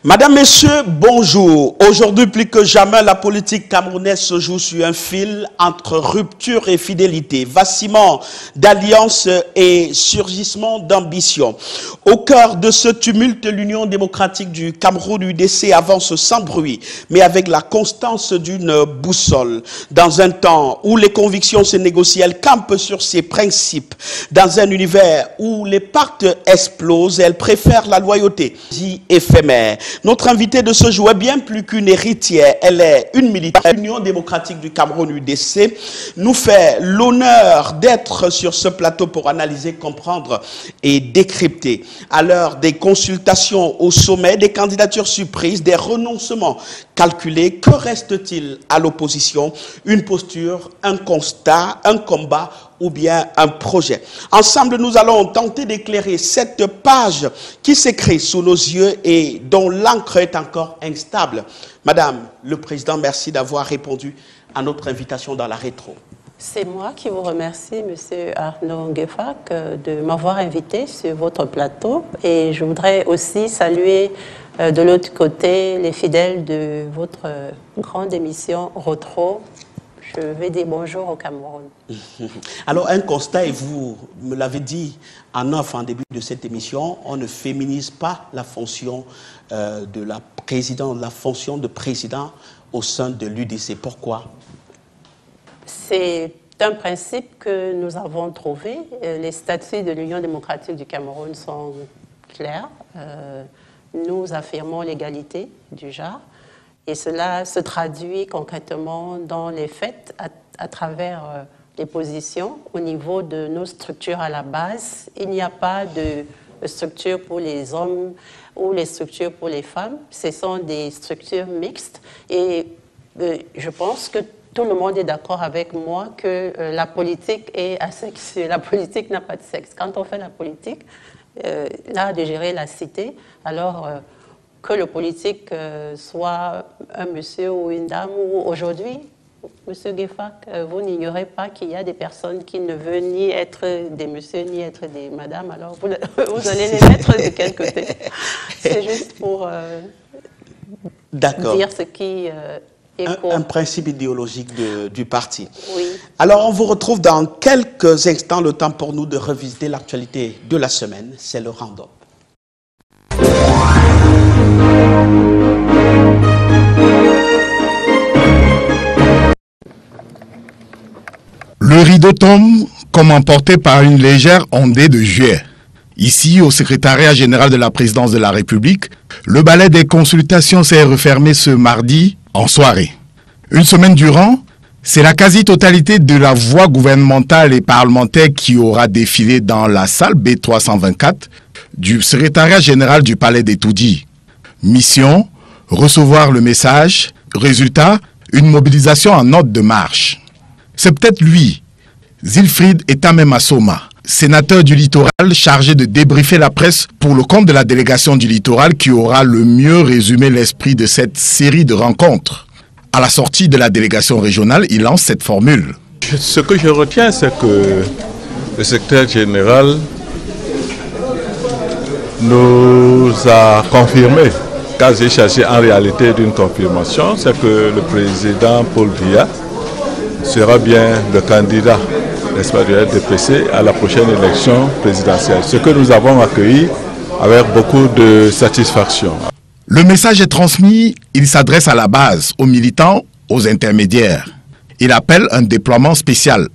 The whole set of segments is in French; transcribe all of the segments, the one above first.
Madame, Messieurs, bonjour. Aujourd'hui, plus que jamais, la politique camerounaise se joue sur un fil entre rupture et fidélité, vacillement d'alliance et surgissement d'ambition. Au cœur de ce tumulte, l'Union démocratique du Cameroun, UDC, avance sans bruit, mais avec la constance d'une boussole. Dans un temps où les convictions se négocient, elle campe sur ses principes. Dans un univers où les pactes explosent, elle préfère la loyauté éphémère. Notre invitée de ce jour est bien plus qu'une héritière. Elle est une militante. L'Union démocratique du Cameroun, UDC, nous fait l'honneur d'être sur ce plateau pour analyser, comprendre et décrypter. À l'heure des consultations au sommet, des candidatures surprises, des renoncements calculés, que reste-t-il à l'opposition? Une posture, un constat, un combat ou bien un projet. Ensemble, nous allons tenter d'éclairer cette page qui s'écrit sous nos yeux et dont l'encre est encore instable. Madame le Président, merci d'avoir répondu à notre invitation dans la rétro. C'est moi qui vous remercie, Monsieur Arnaud Nguefak, de m'avoir invité sur votre plateau. Et je voudrais aussi saluer de l'autre côté les fidèles de votre grande émission Retro. Je vais dire bonjour au Cameroun. Alors, un constat, et vous me l'avez dit en off en début de cette émission, on ne féminise pas la fonction de la présidente, la fonction de président au sein de l'UDC. Pourquoi? C'est un principe que nous avons trouvé. Les statuts de l'Union démocratique du Cameroun sont clairs. Nous affirmons l'égalité du genre. Et cela se traduit concrètement dans les faits à travers les positions au niveau de nos structures à la base. Il n'y a pas de structure pour les hommes ou les structures pour les femmes. Ce sont des structures mixtes. Et je pense que tout le monde est d'accord avec moi que la politique est asexuée. La politique n'a pas de sexe. Quand on fait la politique, là, de gérer la cité, alors... que le politique soit un monsieur ou une dame, ou aujourd'hui, monsieur Nguefak, vous n'ignorez pas qu'il y a des personnes qui ne veulent ni être des messieurs, ni être des madames, alors vous allez les mettre de quel côté? C'est juste pour dire ce qui est un principe idéologique du parti. Oui. Alors, on vous retrouve dans quelques instants, le temps pour nous de revisiter l'actualité de la semaine. C'est le round-up. Le rideau tombe comme emporté par une légère ondée de juillet. Ici, au secrétariat général de la présidence de la République, le balai des consultations s'est refermé ce mardi en soirée. Une semaine durant, c'est la quasi-totalité de la voix gouvernementale et parlementaire qui aura défilé dans la salle B324 du secrétariat général du palais des Toudis. Mission, recevoir le message. Résultat, une mobilisation en ordre de marche. C'est peut-être lui, Zilfried Etamem Assoma, sénateur du littoral chargé de débriefer la presse pour le compte de la délégation du littoral qui aura le mieux résumé l'esprit de cette série de rencontres. À la sortie de la délégation régionale, il lance cette formule. Ce que je retiens, c'est que le secrétaire général nous a confirmé, cas échéant en réalité d'une confirmation, c'est que le président Paul Biya sera bien le candidat, n'est-ce pas, du RDPC à la prochaine élection présidentielle. Ce que nous avons accueilli avec beaucoup de satisfaction. Le message est transmis, il s'adresse à la base, aux militants, aux intermédiaires. Il appelle un déploiement spécial.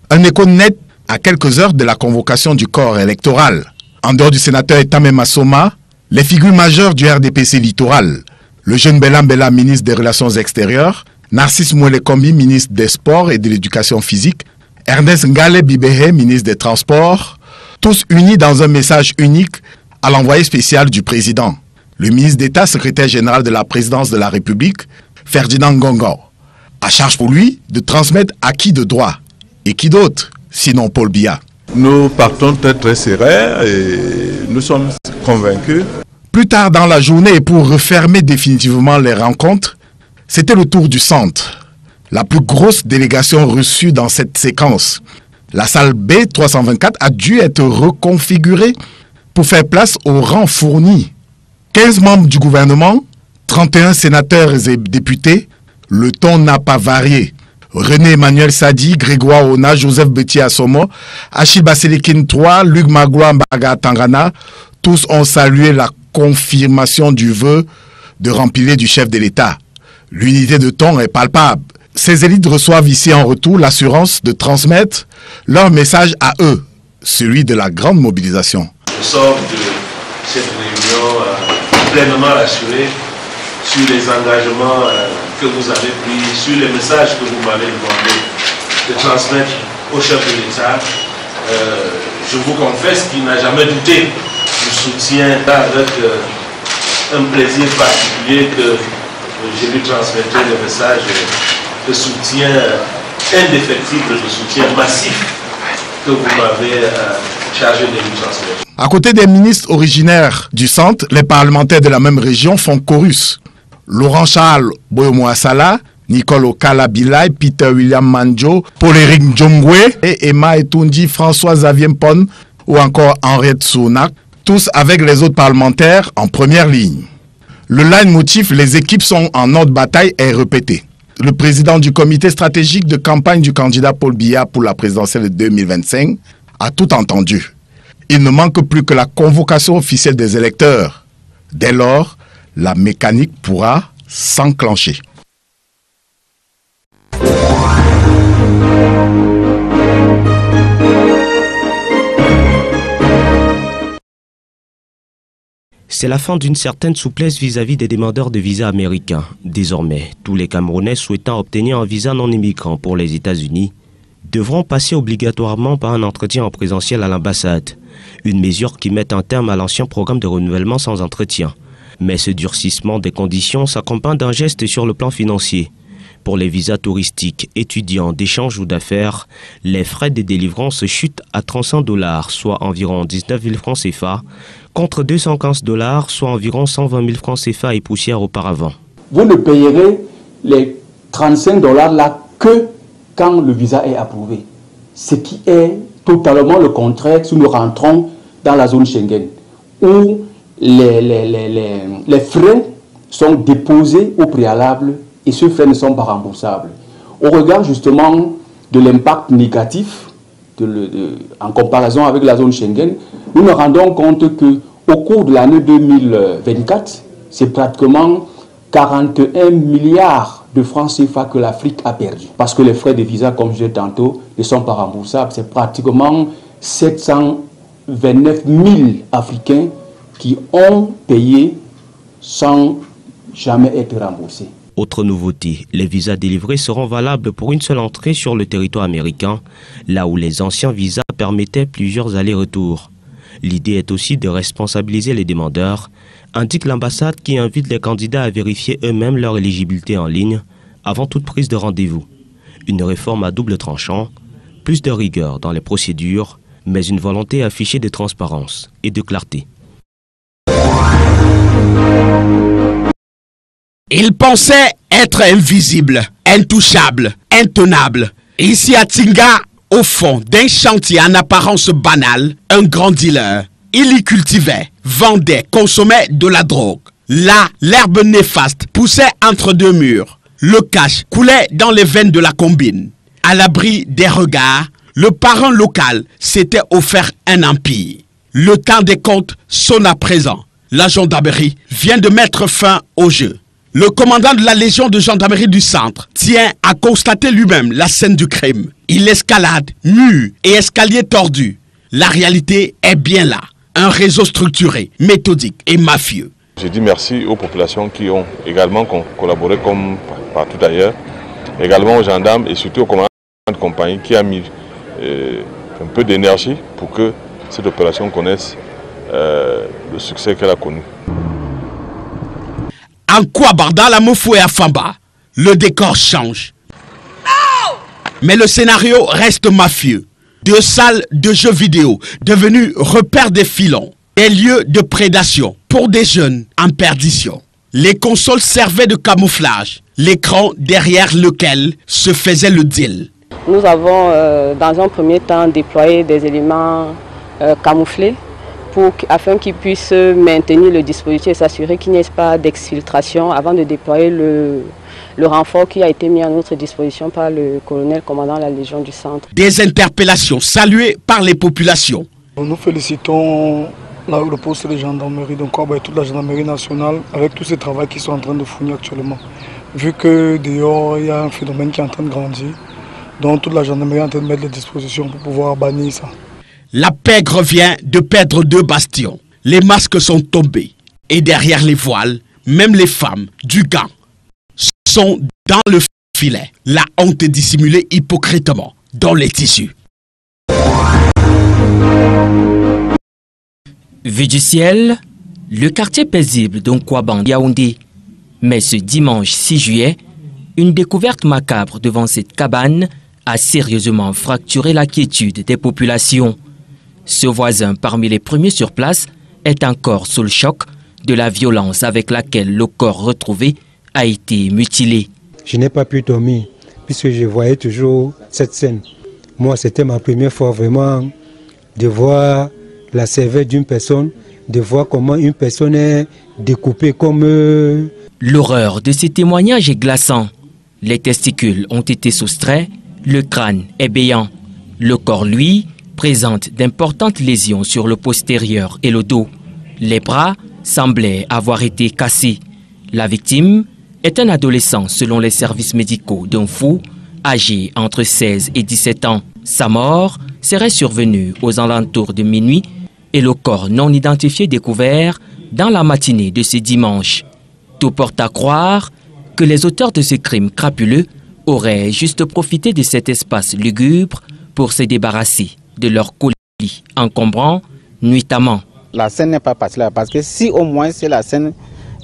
Un écho net à quelques heures de la convocation du corps électoral. En dehors du sénateur Etamem Assoma, les figures majeures du RDPC littoral, le jeune Bella Mbella, ministre des Relations extérieures, Narcisse Mouelekombi, ministre des Sports et de l'Éducation physique, Ernest Ngale Bibehe, ministre des Transports, tous unis dans un message unique à l'envoyé spécial du président, le ministre d'État, secrétaire général de la présidence de la République, Ferdinand Ngongo. À charge pour lui de transmettre à qui de droit, et qui d'autre, sinon Paul Biya. Nous partons très sereins et nous sommes convaincus. Plus tard dans la journée, et pour refermer définitivement les rencontres, c'était le tour du centre. La plus grosse délégation reçue dans cette séquence. La salle B324 a dû être reconfigurée pour faire place aux rangs fournis. 15 membres du gouvernement, 31 sénateurs et députés, le ton n'a pas varié. René Emmanuel Sadi, Grégoire Ona, Joseph Betty Assomo, Achille Baselikine III, Luc Magloire Mbaga Tangana, tous ont salué la confirmation du vœu de remplir du chef de l'État. L'unité de ton est palpable. Ces élites reçoivent ici en retour l'assurance de transmettre leur message à eux, celui de la grande mobilisation. Je sors de cette réunion pleinement rassuré sur les engagements que vous avez pris, sur les messages que vous m'avez demandé de transmettre au chef de l'État. Je vous confesse qu'il n'a jamais douté du soutien avec un plaisir particulier que je lui transmettrai le message de soutien indéfectible, de soutien massif que vous m'avez chargé de lui transmettre. À côté des ministres originaires du centre, les parlementaires de la même région font chorus. Laurent Charles Boyomo-Assala, Nicole Okala Bilay, Peter William Manjo, Paul-Éric Njongwe et Emma Etundi, François Xavier Mpon ou encore Henriette Sounak, tous avec les autres parlementaires en première ligne. Le leitmotiv, les équipes sont en ordre de bataille, est répété. Le président du comité stratégique de campagne du candidat Paul Biya pour la présidentielle de 2025 a tout entendu. Il ne manque plus que la convocation officielle des électeurs. Dès lors, la mécanique pourra s'enclencher. C'est la fin d'une certaine souplesse vis-à-vis des demandeurs de visa américains. Désormais, tous les Camerounais souhaitant obtenir un visa non immigrant pour les États-Unis devront passer obligatoirement par un entretien en présentiel à l'ambassade. Une mesure qui met un terme à l'ancien programme de renouvellement sans entretien. Mais ce durcissement des conditions s'accompagne d'un geste sur le plan financier. Pour les visas touristiques, étudiants, d'échange ou d'affaires, les frais de délivrance chutent à $300, soit environ 19 000 francs CFA, contre $215, soit environ 120 000 francs CFA et poussière auparavant. Vous ne payerez les $35 là que quand le visa est approuvé. Ce qui est totalement le contraire si nous rentrons dans la zone Schengen, où les frais sont déposés au préalable et ces frais ne sont pas remboursables. Au regard justement de l'impact négatif en comparaison avec la zone Schengen, nous nous rendons compte qu'au cours de l'année 2024, c'est pratiquement 41 milliards de francs CFA que l'Afrique a perdu. Parce que les frais de visa, comme je disais tantôt, ne sont pas remboursables. C'est pratiquement 729 000 Africains qui ont payé sans jamais être remboursés. Autre nouveauté, les visas délivrés seront valables pour une seule entrée sur le territoire américain, là où les anciens visas permettaient plusieurs allers-retours. L'idée est aussi de responsabiliser les demandeurs, indique l'ambassade qui invite les candidats à vérifier eux-mêmes leur éligibilité en ligne avant toute prise de rendez-vous. Une réforme à double tranchant, plus de rigueur dans les procédures, mais une volonté affichée de transparence et de clarté. Il pensait être invisible, intouchable, intenable. Ici à Tinga, au fond d'un chantier en apparence banal, un grand dealer. Il y cultivait, vendait, consommait de la drogue. Là, l'herbe néfaste poussait entre deux murs. Le cash coulait dans les veines de la combine. À l'abri des regards, le parrain local s'était offert un empire. Le temps des comptes sonne à présent. La gendarmerie vient de mettre fin au jeu. Le commandant de la Légion de gendarmerie du centre tient à constater lui-même la scène du crime. Il escalade, murs et escaliers tordus. La réalité est bien là. Un réseau structuré, méthodique et mafieux. Je dis merci aux populations qui ont également collaboré comme partout ailleurs. Également aux gendarmes et surtout aux commandants de compagnie qui a mis un peu d'énergie pour que cette opération connaisse le succès qu'elle a connu. En Kouabarda, la Mofou et à Famba, le décor change. Mais le scénario reste mafieux. Deux salles de jeux vidéo devenues repères des filons. Des lieux de prédation pour des jeunes en perdition. Les consoles servaient de camouflage. L'écran derrière lequel se faisait le deal. Nous avons dans un premier temps déployé des éléments camouflés afin qu'ils puissent maintenir le dispositif et s'assurer qu'il n'y ait pas d'exfiltration avant de déployer le renfort qui a été mis à notre disposition par le colonel commandant de la Légion du Centre. Des interpellations saluées par les populations. Nous félicitons le poste de gendarmerie de Nkwaboa et toute la gendarmerie nationale avec tout ce travail qu'ils sont en train de fournir actuellement. Vu que dehors, il y a un phénomène qui est en train de grandir, donc toute la gendarmerie est en train de mettre les dispositions pour pouvoir bannir ça. La pègre vient de perdre 2 bastions. Les masques sont tombés. Et derrière les voiles, même les femmes du gant sont dans le filet. La honte est dissimulée hypocritement dans les tissus. Vu du ciel, le quartier paisible d'Onkwaban Yaoundé. Mais ce dimanche 6 juillet, une découverte macabre devant cette cabane a sérieusement fracturé la quiétude des populations. Ce voisin, parmi les premiers sur place, est encore sous le choc de la violence avec laquelle le corps retrouvé a été mutilé. Je n'ai pas pu dormir puisque je voyais toujours cette scène. Moi, c'était ma première fois vraiment de voir la cervelle d'une personne, de voir comment une personne est découpée comme... L'horreur de ces témoignages est glaçant. Les testicules ont été soustraits, le crâne est béant. Le corps, lui, présente d'importantes lésions sur le postérieur et le dos. Les bras semblaient avoir été cassés. La victime est un adolescent selon les services médicaux d'un fou âgé entre 16 et 17 ans. Sa mort serait survenue aux alentours de minuit et le corps non identifié découvert dans la matinée de ce dimanche. Tout porte à croire que les auteurs de ce crime crapuleux auraient juste profité de cet espace lugubre pour se débarrasser de leur colis encombrant nuitamment. La scène n'est pas passée là parce que si au moins si la scène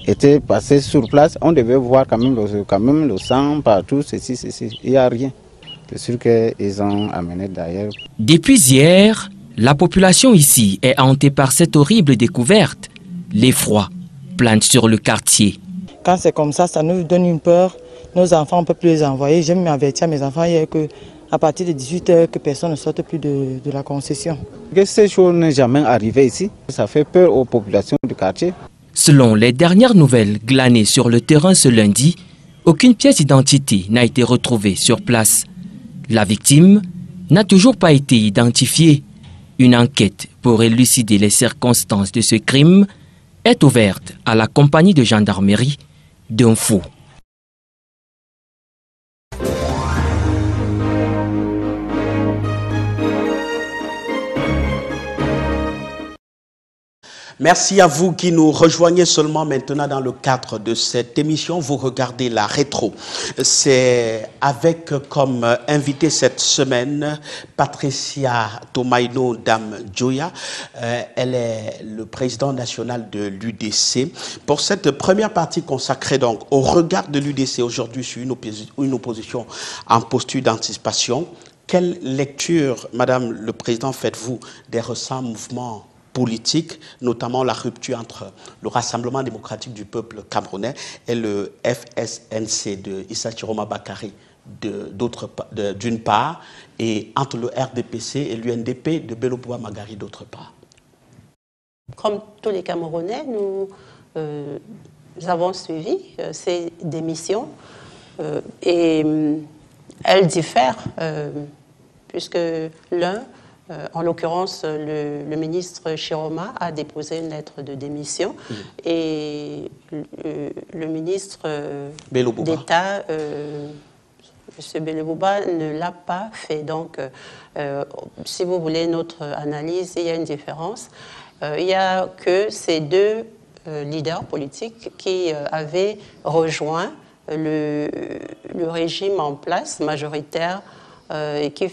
était passée sur place, on devait voir quand même le sang partout, ceci. Il n'y a rien. C'est sûr qu'ils ont amené d'ailleurs. Depuis hier, la population ici est hantée par cette horrible découverte. L'effroi plane sur le quartier. Quand c'est comme ça nous donne une peur. Nos enfants, on ne peut plus les envoyer. J'aime m'avertir à mes enfants hier qu'à partir de 18h, que personne ne sorte plus de la concession. Que ces choses n'est jamais arrivé ici. Ça fait peur aux populations du quartier. Selon les dernières nouvelles glanées sur le terrain ce lundi, aucune pièce d'identité n'a été retrouvée sur place. La victime n'a toujours pas été identifiée. Une enquête pour élucider les circonstances de ce crime est ouverte à la compagnie de gendarmerie d'un fou. Merci à vous qui nous rejoignez seulement maintenant dans le cadre de cette émission. Vous regardez la rétro. C'est avec comme invité cette semaine Patricia Tomaino Dame Joya. Elle est le président national de l'UDC. Pour cette première partie consacrée donc au regard de l'UDC aujourd'hui sur une opposition en posture d'anticipation, quelle lecture, Madame le Président, faites-vous des récents mouvements politique, notamment la rupture entre le Rassemblement démocratique du peuple camerounais et le FSNC de Issa Chiroma Bakary d'une part, et entre le RDPC et l'UNDP de Bello Bouba-Magari d'autre part? Comme tous les Camerounais, nous avons suivi ces démissions et elles diffèrent puisque l'un, en l'occurrence, le ministre Chiroma a déposé une lettre de démission et le ministre d'État, M. Bello Bouba, ne l'a pas fait. Donc, si vous voulez notre analyse, il y a une différence. Il n'y a que ces deux leaders politiques qui avaient rejoint le régime en place, majoritaire, et qui,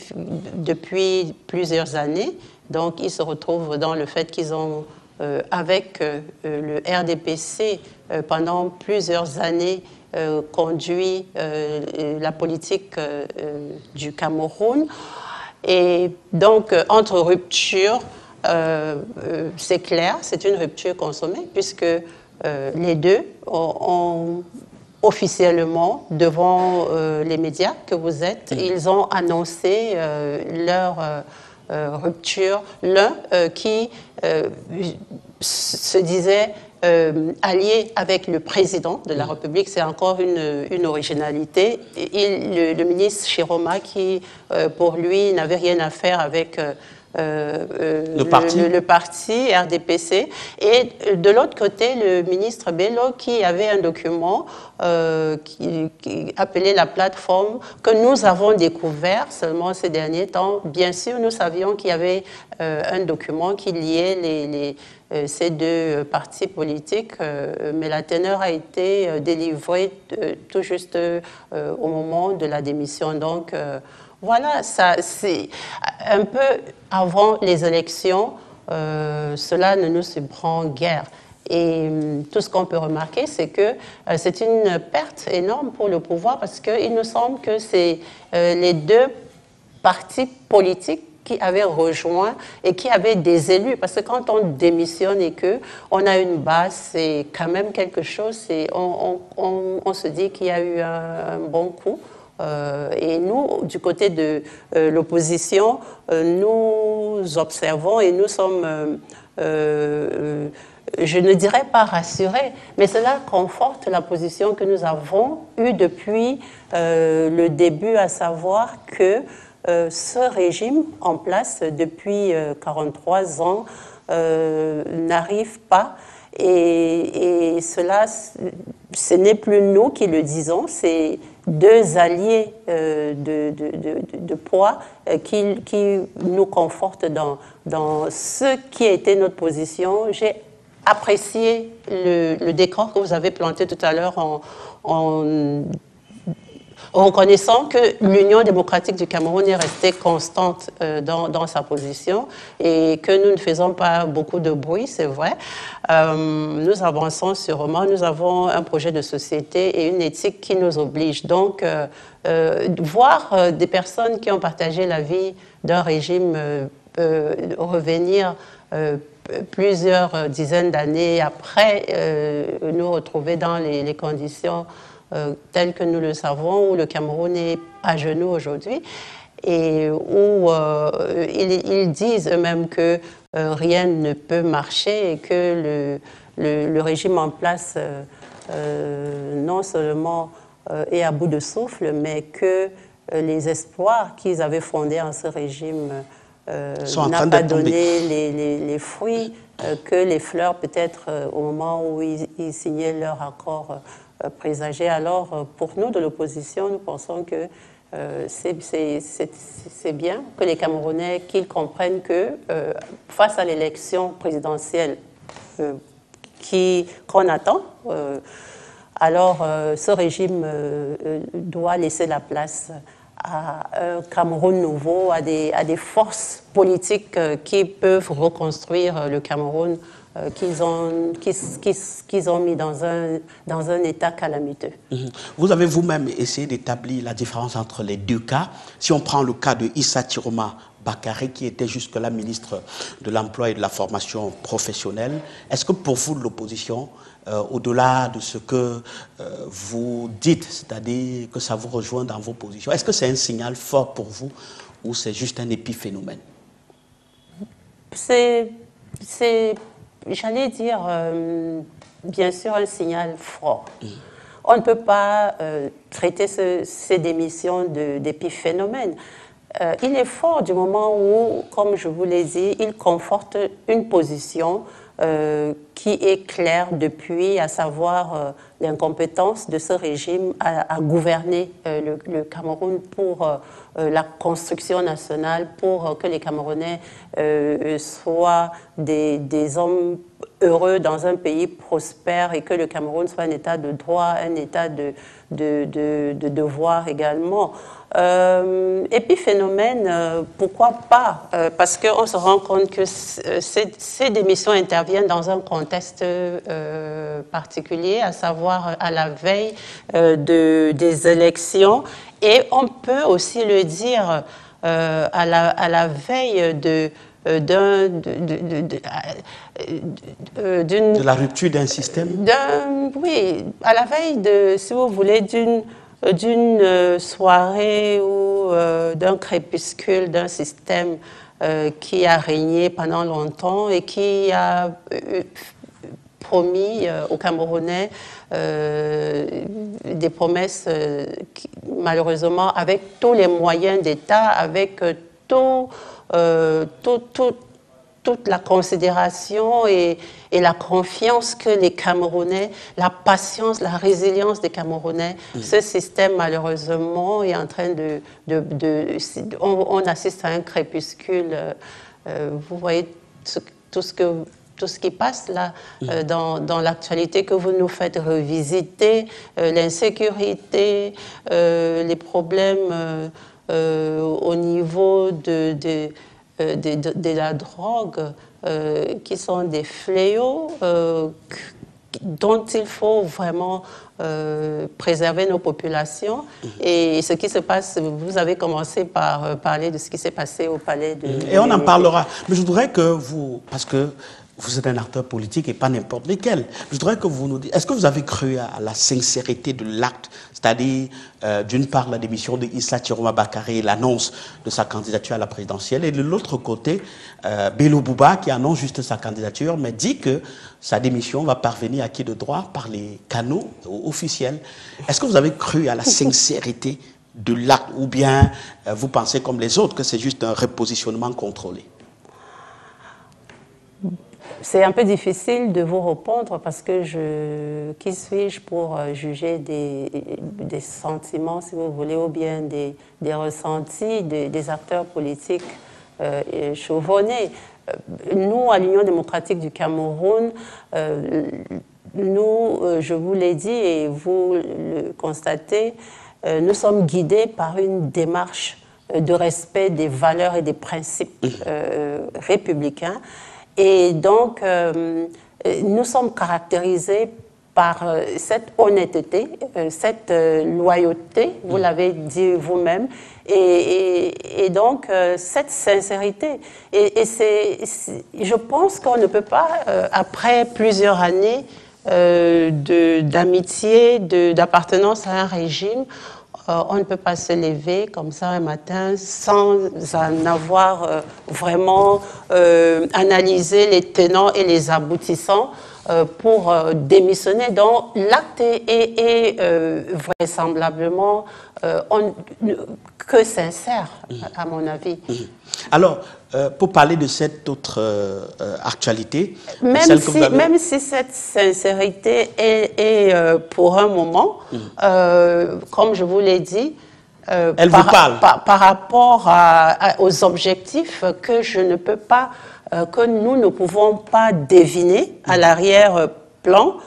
depuis plusieurs années, donc ils se retrouvent dans le fait qu'ils ont, avec le RDPC, pendant plusieurs années, conduit la politique du Cameroun. Et donc, entre ruptures, c'est clair, c'est une rupture consommée, puisque les deux ont officiellement, devant les médias que vous êtes, ils ont annoncé leur rupture. L'un qui se disait allié avec le président de la République, c'est encore une originalité. Le ministre Chiroma qui, pour lui, n'avait rien à faire avec le parti RDPC, et de l'autre côté le ministre Bello qui avait un document qui appelait la plateforme, que nous avons découvert seulement ces derniers temps. Bien sûr, nous savions qu'il y avait un document qui liait ces deux partis politiques, mais la teneur a été délivrée tout juste au moment de la démission. Donc voilà, ça, c'est un peu avant les élections, cela ne nous surprend guère. Et tout ce qu'on peut remarquer, c'est que c'est une perte énorme pour le pouvoir, parce qu'il nous semble que c'est les deux partis politiques qui avaient rejoint et qui avaient des élus. Parce que quand on démissionne et qu'on a une base, c'est quand même quelque chose. On se dit qu'il y a eu un bon coup. Et nous, du côté de l'opposition, nous observons et nous sommes, je ne dirais pas rassurés, mais cela conforte la position que nous avons eue depuis le début, à savoir que ce régime en place depuis 43 ans n'arrive pas. Et cela, ce n'est plus nous qui le disons, c'est deux alliés de poids qui nous confortent dans ce qui a été notre position. J'ai apprécié le décor que vous avez planté tout à l'heure en reconnaissant que l'Union démocratique du Cameroun est restée constante dans sa position et que nous ne faisons pas beaucoup de bruit, c'est vrai. Nous avançons sûrement, nous avons un projet de société et une éthique qui nous oblige. Donc, voir des personnes qui ont partagé la vie d'un régime revenir plusieurs dizaines d'années après, nous retrouver dans les conditions telles que nous le savons, où le Cameroun est à genoux aujourd'hui, et où ils disent eux-mêmes que rien ne peut marcher et que le régime en place non seulement est à bout de souffle, mais que les espoirs qu'ils avaient fondés en ce régime n'ont pas donné les fruits, que les fleurs peut-être au moment où ils signaient leur accord présagé. Alors, pour nous de l'opposition, nous pensons que c'est bien que les Camerounais qu'ils comprennent que face à l'élection présidentielle qu'on attend, alors ce régime doit laisser la place à un Cameroun nouveau, à des forces politiques qui peuvent reconstruire le Cameroun qu'ils ont mis dans un état calamiteux. Vous avez vous-même essayé d'établir la différence entre les deux cas. Si on prend le cas de Issa Chiroma Bakary, qui était jusque-là ministre de l'Emploi et de la Formation professionnelle, est-ce que pour vous, l'opposition, au-delà de ce que vous dites, c'est-à-dire que ça vous rejoint dans vos positions, est-ce que c'est un signal fort pour vous ou c'est juste un épiphénomène? C'est j'allais dire, bien sûr, un signal fort. On ne peut pas traiter ces démissions d'épiphénomènes. Il est fort du moment où, comme je vous l'ai dit, il conforte une position qui est claire depuis, à savoir l'incompétence de ce régime à gouverner le Cameroun pour la construction nationale, pour que les Camerounais soient des hommes heureux dans un pays prospère et que le Cameroun soit un état de droit, un état de devoir également. Épiphénomène, pourquoi pas? Parce qu'on se rend compte que ces démissions interviennent dans un contexte particulier, à savoir à la veille des élections. Et on peut aussi le dire à la veille de la rupture d'un système? Oui, à la veille si vous voulez, d'une soirée ou d'un crépuscule d'un système qui a régné pendant longtemps et qui a promis aux Camerounais des promesses qui, malheureusement, avec tous les moyens d'État, avec toute la considération et la confiance que les Camerounais, la patience, la résilience des Camerounais, ce système malheureusement est en train on assiste à un crépuscule. Vous voyez tout ce qui passe là dans l'actualité que vous nous faites revisiter, l'insécurité, les problèmes au niveau de la drogue, qui sont des fléaux dont il faut vraiment préserver nos populations. Et ce qui se passe, vous avez commencé par parler de ce qui s'est passé au palais de... Et on en parlera. Mais je voudrais que vous... Parce que vous êtes un acteur politique et pas n'importe lequel. Je voudrais que vous nous dites, est-ce que vous avez cru à la sincérité de l'acte, c'est-à-dire, d'une part, la démission de Issa Chiroma Bakary et l'annonce de sa candidature à la présidentielle, et de l'autre côté, Bello Bouba, qui annonce juste sa candidature, mais dit que sa démission va parvenir à qui de droit par les canaux officiels. Est-ce que vous avez cru à la sincérité de l'acte, ou bien vous pensez comme les autres que c'est juste un repositionnement contrôlé? C'est un peu difficile de vous répondre parce que qui suis-je pour juger des sentiments, si vous voulez, ou bien des ressentis des acteurs politiques chevronnés. Nous, à l'Union démocratique du Cameroun, je vous l'ai dit et vous le constatez, nous sommes guidés par une démarche de respect des valeurs et des principes républicains. Et donc, nous sommes caractérisés par cette honnêteté, cette loyauté, vous l'avez dit vous-même, et donc cette sincérité. Et je pense qu'on ne peut pas, après plusieurs années d'amitié, d'appartenance à un régime, on ne peut pas se lever comme ça un matin sans en avoir vraiment analysé les tenants et les aboutissants pour démissionner. Donc l'acte est vraisemblablement que sincère, à mon avis. Alors, pour parler de cette autre actualité... Même si cette sincérité est pour un moment, comme je vous l'ai dit, elle vous parle. Par rapport aux objectifs que je ne peux pas, que nous ne pouvons pas deviner à l'arrière-plan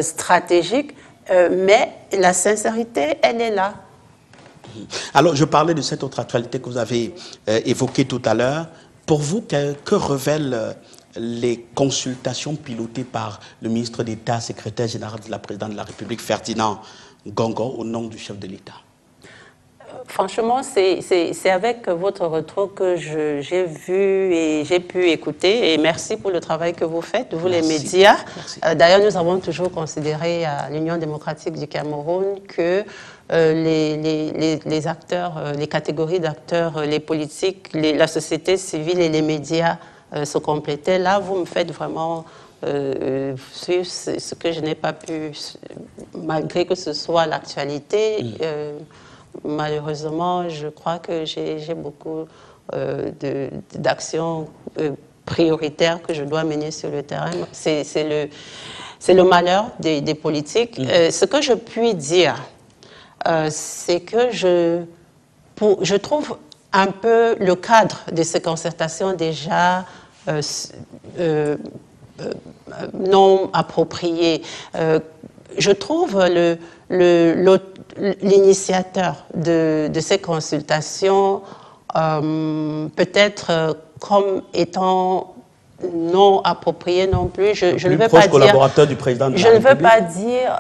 stratégique, mais la sincérité, elle est là. Alors, je parlais de cette autre actualité que vous avez évoquée tout à l'heure. Pour vous, que révèlent les consultations pilotées par le ministre d'État, secrétaire général de la présidente de la République, Ferdinand Gongo, au nom du chef de l'État? Franchement, c'est avec votre retour que j'ai vu et j'ai pu écouter. Et merci pour le travail que vous faites, vous les médias. D'ailleurs, nous avons toujours considéré à l'Union démocratique du Cameroun que les acteurs, les catégories d'acteurs, les politiques, la société civile et les médias se complétaient. Là, vous me faites vraiment suivre ce que je n'ai pas pu, malgré que ce soit l'actualité. Malheureusement, je crois que j'ai beaucoup d'actions prioritaires que je dois mener sur le terrain. C'est le malheur des politiques. Ce que je puis dire, c'est que je trouve un peu le cadre de ces concertations déjà non approprié. Je trouve l'initiateur de ces consultations peut-être comme étant non approprié non plus. Je ne veux pas dire, collaborateur du président de la République. Je ne veux pas dire,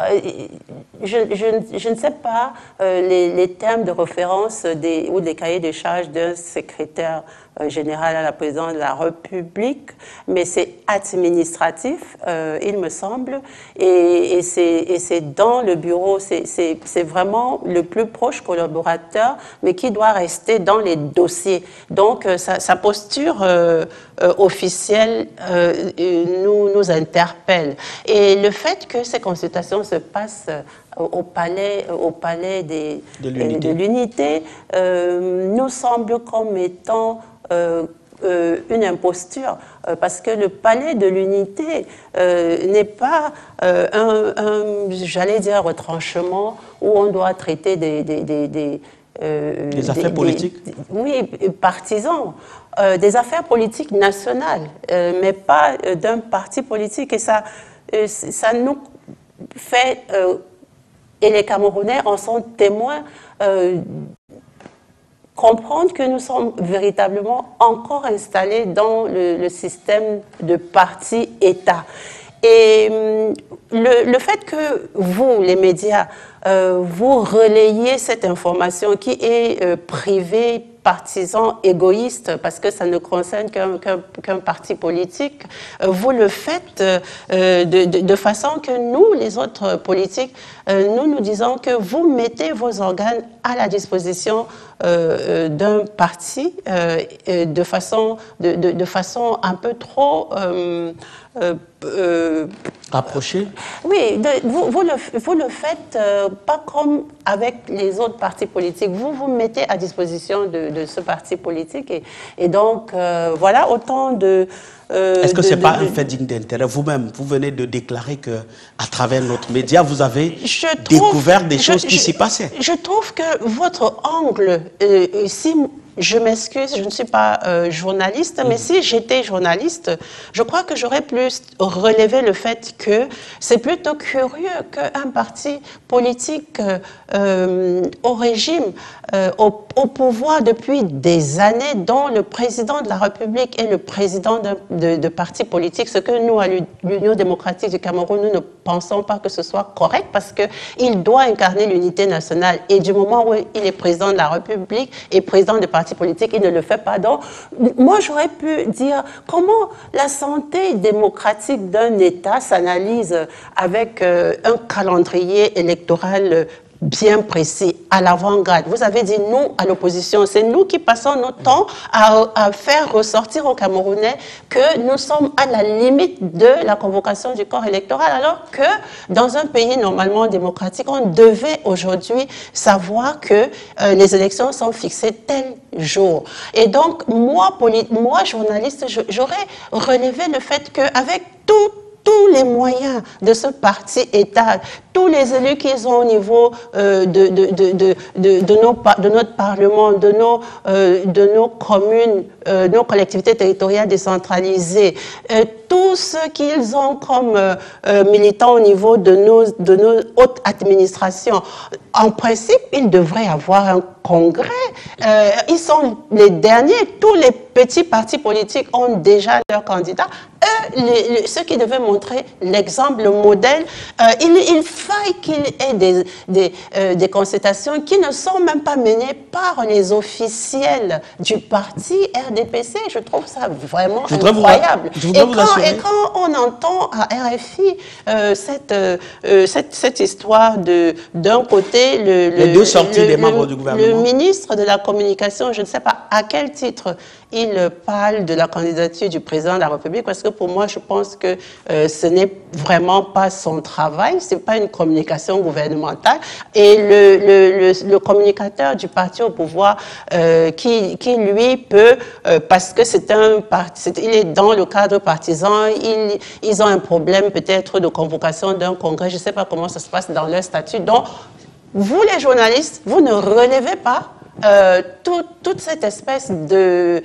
je ne sais pas les termes de référence ou des cahiers de charges d'un secrétaire général à la présidence de la République, mais c'est administratif, il me semble, et c'est dans le bureau, c'est vraiment le plus proche collaborateur, mais qui doit rester dans les dossiers. Donc, sa posture officielle nous interpelle. Et le fait que ces consultations se passent au palais de l'unité nous semble comme étant une imposture, parce que le palais de l'unité n'est pas j'allais dire, retranchement où on doit traiter des affaires politiques. Oui, partisans. Des affaires politiques nationales, mais pas d'un parti politique. Et ça nous fait, et les Camerounais en sont témoins, comprendre que nous sommes véritablement encore installés dans le système de parti-État. Et le fait que vous, les médias, vous relayez cette information qui est privée, partisan, égoïste, parce que ça ne concerne qu'un parti politique, vous le faites de façon que nous, les autres politiques, nous disons que vous mettez vos organes à la disposition d'un parti de façon un peu trop rapprochée. Oui, vous le faites pas comme avec les autres partis politiques. Vous vous mettez à disposition de ce parti politique et donc voilà autant de... Est-ce que ce n'est pas un fait digne d'intérêt? Vous-même, vous venez de déclarer qu'à travers notre média, vous avez découvert des choses qui s'y passaient. Je trouve que votre angle, si je m'excuse, je ne suis pas journaliste, mais si j'étais journaliste, je crois que j'aurais plus relevé le fait que c'est plutôt curieux qu'un parti politique au régime, au pouvoir depuis des années, dont le président de la République est le président de parti politique, ce que nous, à l'Union démocratique du Cameroun, nous ne pensons pas que ce soit correct, parce qu'il doit incarner l'unité nationale. Et du moment où il est président de la République et président de parti politique, il ne le fait pas. Donc, moi, j'aurais pu dire comment la santé démocratique d'un État s'analyse avec un calendrier électoral bien précis, à l'avant-garde. Vous avez dit nous à l'opposition. C'est nous qui passons notre temps à faire ressortir aux Camerounais que nous sommes à la limite de la convocation du corps électoral, alors que dans un pays normalement démocratique, on devait aujourd'hui savoir que les élections sont fixées tel jour. Et donc, moi journaliste, j'aurais relevé le fait qu'avec tous les moyens de ce parti-État, tous les élus qu'ils ont au niveau de notre Parlement, de nos communes, nos collectivités territoriales décentralisées, tout ce qu'ils ont comme militants au niveau de nos hautes administrations. En principe, ils devraient avoir un congrès. Ils sont les derniers. Tous les petits partis politiques ont déjà leurs candidats. Eux, ceux qui devaient montrer l'exemple, le modèle, il faille qu'il y ait des consultations qui ne sont même pas menées par les officiels du parti RDPC. Je trouve ça vraiment incroyable. Et quand on entend à RFI cette histoire d'un côté, les deux sorties des membres du gouvernement, le ministre de la Communication, je ne sais pas à quel titre il parle de la candidature du président de la République, parce que pour moi, je pense que ce n'est vraiment pas son travail, ce n'est pas une communication gouvernementale. Et le communicateur du parti au pouvoir, qui lui peut, parce que c'est un parti, il est dans le cadre partisan, ils ont un problème peut-être de convocation d'un congrès, je ne sais pas comment ça se passe dans leur statut. Donc, vous les journalistes, vous ne relevez pas toute cette espèce de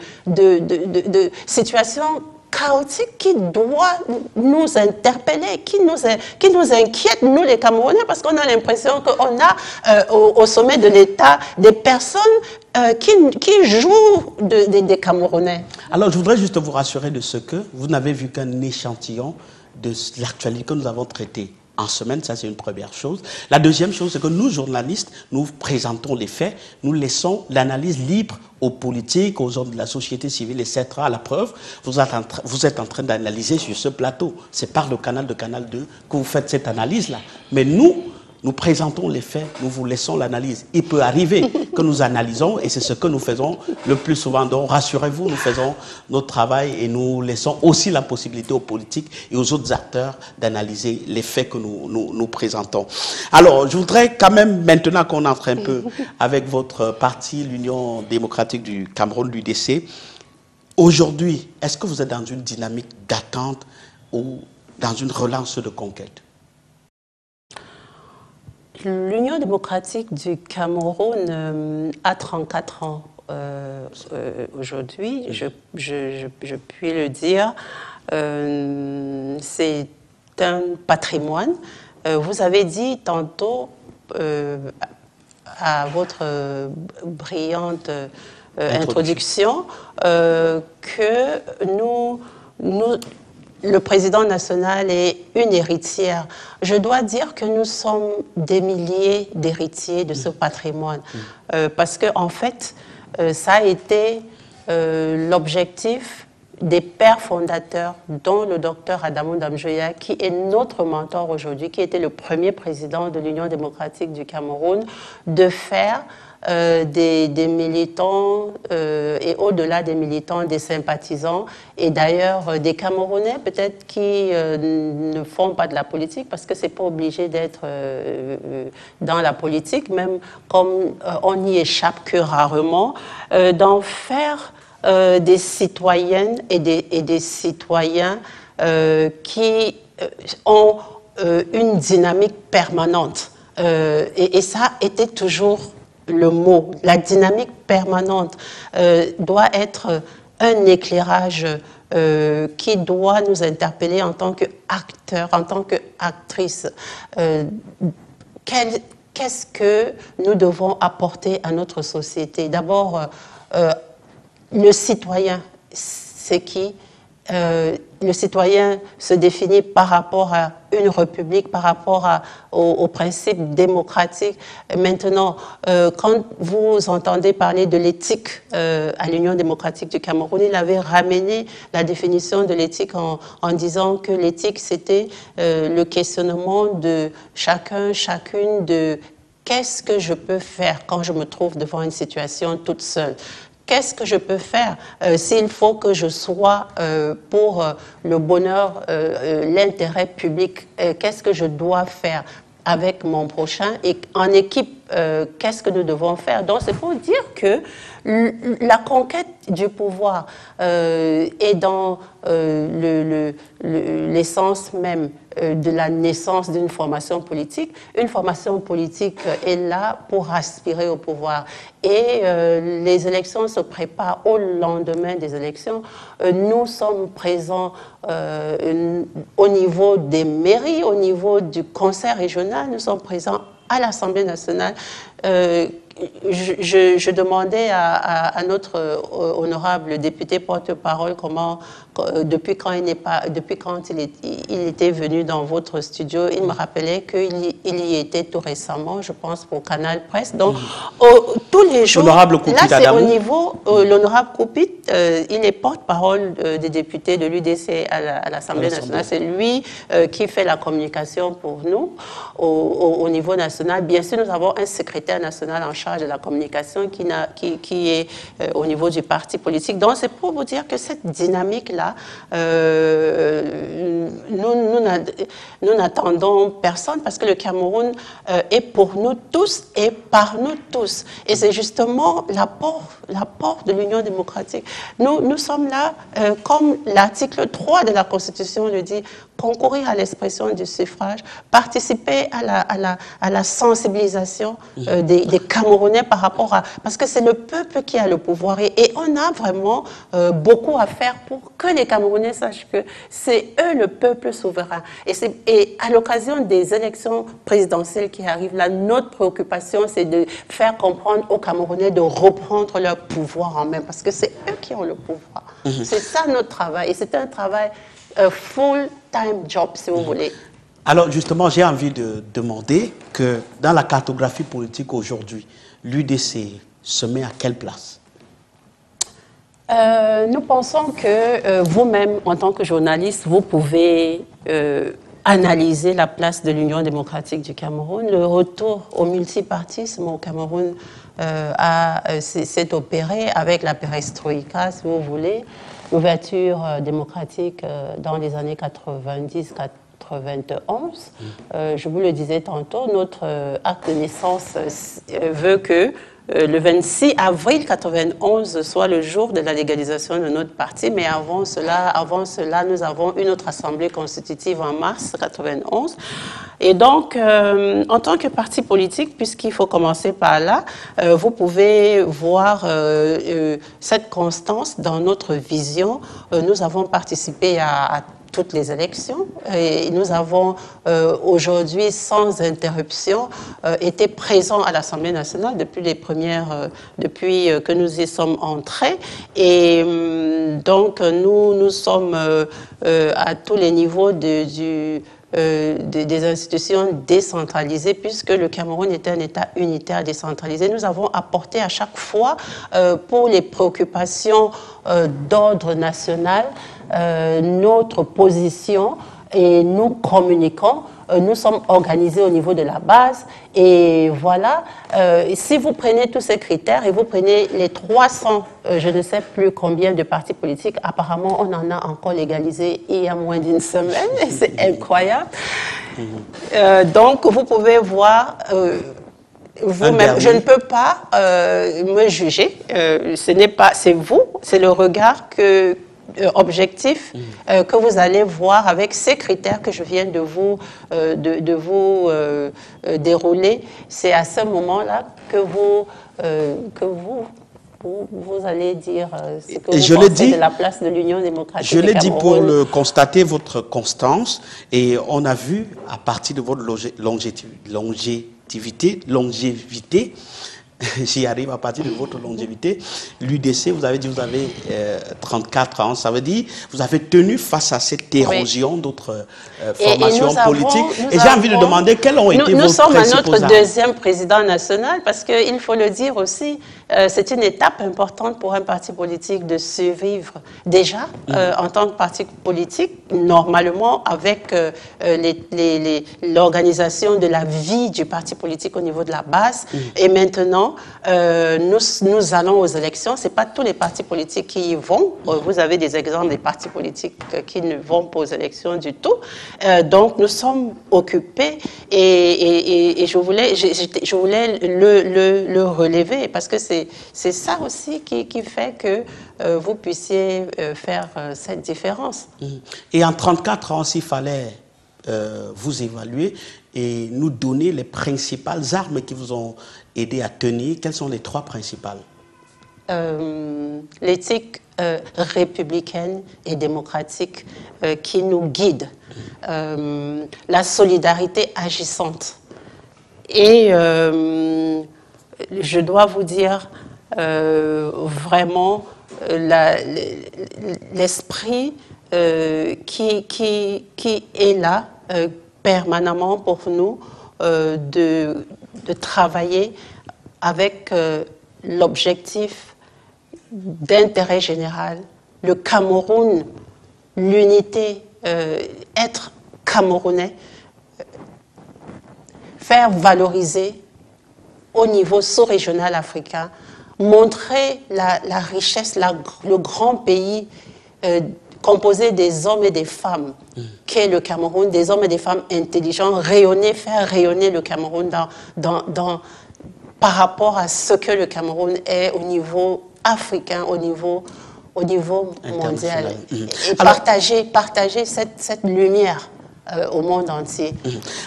situation chaotique qui doit nous interpeller, qui nous inquiète, nous les Camerounais, parce qu'on a l'impression qu'on a au sommet de l'État des personnes qui jouent des Camerounais. Alors, je voudrais juste vous rassurer de ce que vous n'avez vu qu'un échantillon de l'actualité que nous avons traitée. en semaine, ça c'est une première chose. La deuxième chose, c'est que nous, journalistes, nous présentons les faits, nous laissons l'analyse libre aux politiques, aux hommes de la société civile, etc. À la preuve, vous êtes en train d'analyser sur ce plateau. C'est par le canal de Canal 2 que vous faites cette analyse-là. Mais nous présentons les faits, nous vous laissons l'analyse. Il peut arriver que nous analysons, et c'est ce que nous faisons le plus souvent. Donc, rassurez-vous, nous faisons notre travail et nous laissons aussi la possibilité aux politiques et aux autres acteurs d'analyser les faits que nous présentons. Alors, je voudrais quand même, maintenant qu'on entre un peu avec votre parti, l'Union démocratique du Cameroun, l'UDC, aujourd'hui, est-ce que vous êtes dans une dynamique d'attente ou dans une relance de conquête? L'Union démocratique du Cameroun a 34 ans aujourd'hui, je puis le dire. C'est un patrimoine. Vous avez dit tantôt à votre brillante introduction que le président national est une héritière. Je dois dire que nous sommes des milliers d'héritiers de ce patrimoine. Parce qu'en fait, ça a été l'objectif des pères fondateurs, dont le docteur Adamou Damjoya, qui est notre mentor aujourd'hui, qui était le premier président de l'Union démocratique du Cameroun, de faire des militants et au-delà des militants, des sympathisants et d'ailleurs des Camerounais peut-être qui ne font pas de la politique parce que c'est pas obligé d'être dans la politique, même comme on n'y échappe que rarement, d'en faire des citoyennes et des citoyens qui ont une dynamique permanente et ça était toujours le mot. La dynamique permanente doit être un éclairage qui doit nous interpeller en tant qu'acteurs, en tant qu'actrices. Qu'est-ce que nous devons apporter à notre société? D'abord, le citoyen, c'est qui? Le citoyen se définit par rapport à une république, par rapport aux principes démocratiques. Maintenant, quand vous entendez parler de l'éthique à l'Union démocratique du Cameroun, il avait ramené la définition de l'éthique en disant que l'éthique, c'était le questionnement de chacun, chacune de qu'est-ce que je peux faire quand je me trouve devant une situation toute seule? Qu'est-ce que je peux faire s'il faut que je sois pour le bonheur, l'intérêt public? Qu'est-ce que je dois faire avec mon prochain? Et en équipe, qu'est-ce que nous devons faire? Donc, c'est pour dire que la conquête du pouvoir est dans l'essence même de la naissance d'une formation politique. Une formation politique est là pour aspirer au pouvoir. Et les élections se préparent au lendemain des élections. Nous sommes présents au niveau des mairies, au niveau du conseil régional, nous sommes présents à l'Assemblée nationale. Je demandais à notre honorable député porte-parole depuis quand il était venu dans votre studio, il me rappelait qu'il y était tout récemment, je pense pour Canal Presse. Donc tous les jours, là c'est au niveau, l'honorable Koupit, il est porte-parole des députés de l'UDC à l'Assemblée nationale. C'est lui qui fait la communication pour nous au niveau national. Bien sûr, nous avons un secrétaire national en charge de la communication qui est au niveau du parti politique. Donc c'est pour vous dire que cette dynamique-là, nous n'attendons personne parce que le Cameroun est pour nous tous et par nous tous. Et c'est justement l'apport de l'Union démocratique. Nous sommes là, comme l'article 3 de la Constitution le dit, concourir à l'expression du suffrage, participer à la sensibilisation des Camerounais par rapport à... Parce que c'est le peuple qui a le pouvoir et on a vraiment beaucoup à faire pour que les Camerounais sachent que c'est eux le peuple souverain. Et à l'occasion des élections présidentielles qui arrivent, là, notre préoccupation, c'est de faire comprendre aux Camerounais de reprendre leur pouvoir en main, parce que c'est eux qui ont le pouvoir. C'est ça notre travail. Et c'est un travail full-time job, si vous voulez. Alors justement, j'ai envie de demander que dans la cartographie politique aujourd'hui, l'UDC se met à quelle place? Nous pensons que vous-même, en tant que journaliste, vous pouvez analyser la place de l'Union démocratique du Cameroun. Le retour au multipartisme au Cameroun s'est opéré avec la perestroïka, si vous voulez, l'ouverture démocratique dans les années 90-91. Je vous le disais tantôt, notre acte de naissance veut que le 26 avril 91 soit le jour de la légalisation de notre parti, mais avant cela, nous avons une autre assemblée constitutive en mars 91. Et donc, en tant que parti politique, puisqu'il faut commencer par là, vous pouvez voir cette constance dans notre vision. Nous avons participé à toutes les élections et nous avons aujourd'hui sans interruption été présents à l'Assemblée nationale depuis depuis que nous y sommes entrés et donc nous sommes à tous les niveaux des institutions décentralisées puisque le Cameroun est un État unitaire décentralisé. Nous avons apporté à chaque fois pour les préoccupations d'ordre national notre position et nous communiquons. Nous sommes organisés au niveau de la base et voilà, si vous prenez tous ces critères et vous prenez les 300, je ne sais plus combien de partis politiques, apparemment on en a encore légalisé il y a moins d'une semaine, c'est incroyable. Donc vous pouvez voir vous-même, je ne peux pas me juger, c'est vous, c'est le regard objectif que vous allez voir avec ces critères que je viens de vous dérouler. C'est à ce moment-là que vous allez dire ce que vous pensez de la place de l'Union démocratique. Je l'ai dit pour le constater votre constance et on a vu à partir de votre longévité, j'y arrive à partir de votre longévité. L'UDC, vous avez dit, vous avez 34 ans, ça veut dire vous avez tenu face à cette érosion d'autres formations politiques. Et j'ai envie de demander quels ont été vos principaux Nous sommes à notre deuxième président national parce qu'il faut le dire aussi, c'est une étape importante pour un parti politique de survivre. Déjà, en tant que parti politique, normalement, avec l'organisation de la vie du parti politique au niveau de la base, et maintenant, nous allons aux élections. Ce n'est pas tous les partis politiques qui y vont. Vous avez des exemples des partis politiques qui ne vont pas aux élections du tout. Donc, nous sommes occupés et je voulais le relever parce que c'est ça aussi qui fait que vous puissiez faire cette différence. Et en 34 ans, s'il fallait vous évaluer et nous donner les principales armes qui vous ont aidé à tenir, quelles sont les 3 principales? L'éthique républicaine et démocratique qui nous guide, la solidarité agissante. Et je dois vous dire vraiment l'esprit qui est là permanemment pour nous de travailler avec l'objectif d'intérêt général, le Cameroun, l'unité, être camerounais, faire valoriser au niveau sous-régional africain, montrer la richesse, le grand pays composé des hommes et des femmes qu'est le Cameroun, des hommes et des femmes intelligents, rayonner, faire rayonner le Cameroun par rapport à ce que le Cameroun est au niveau africain, au niveau mondial. Et partager cette lumière au monde entier.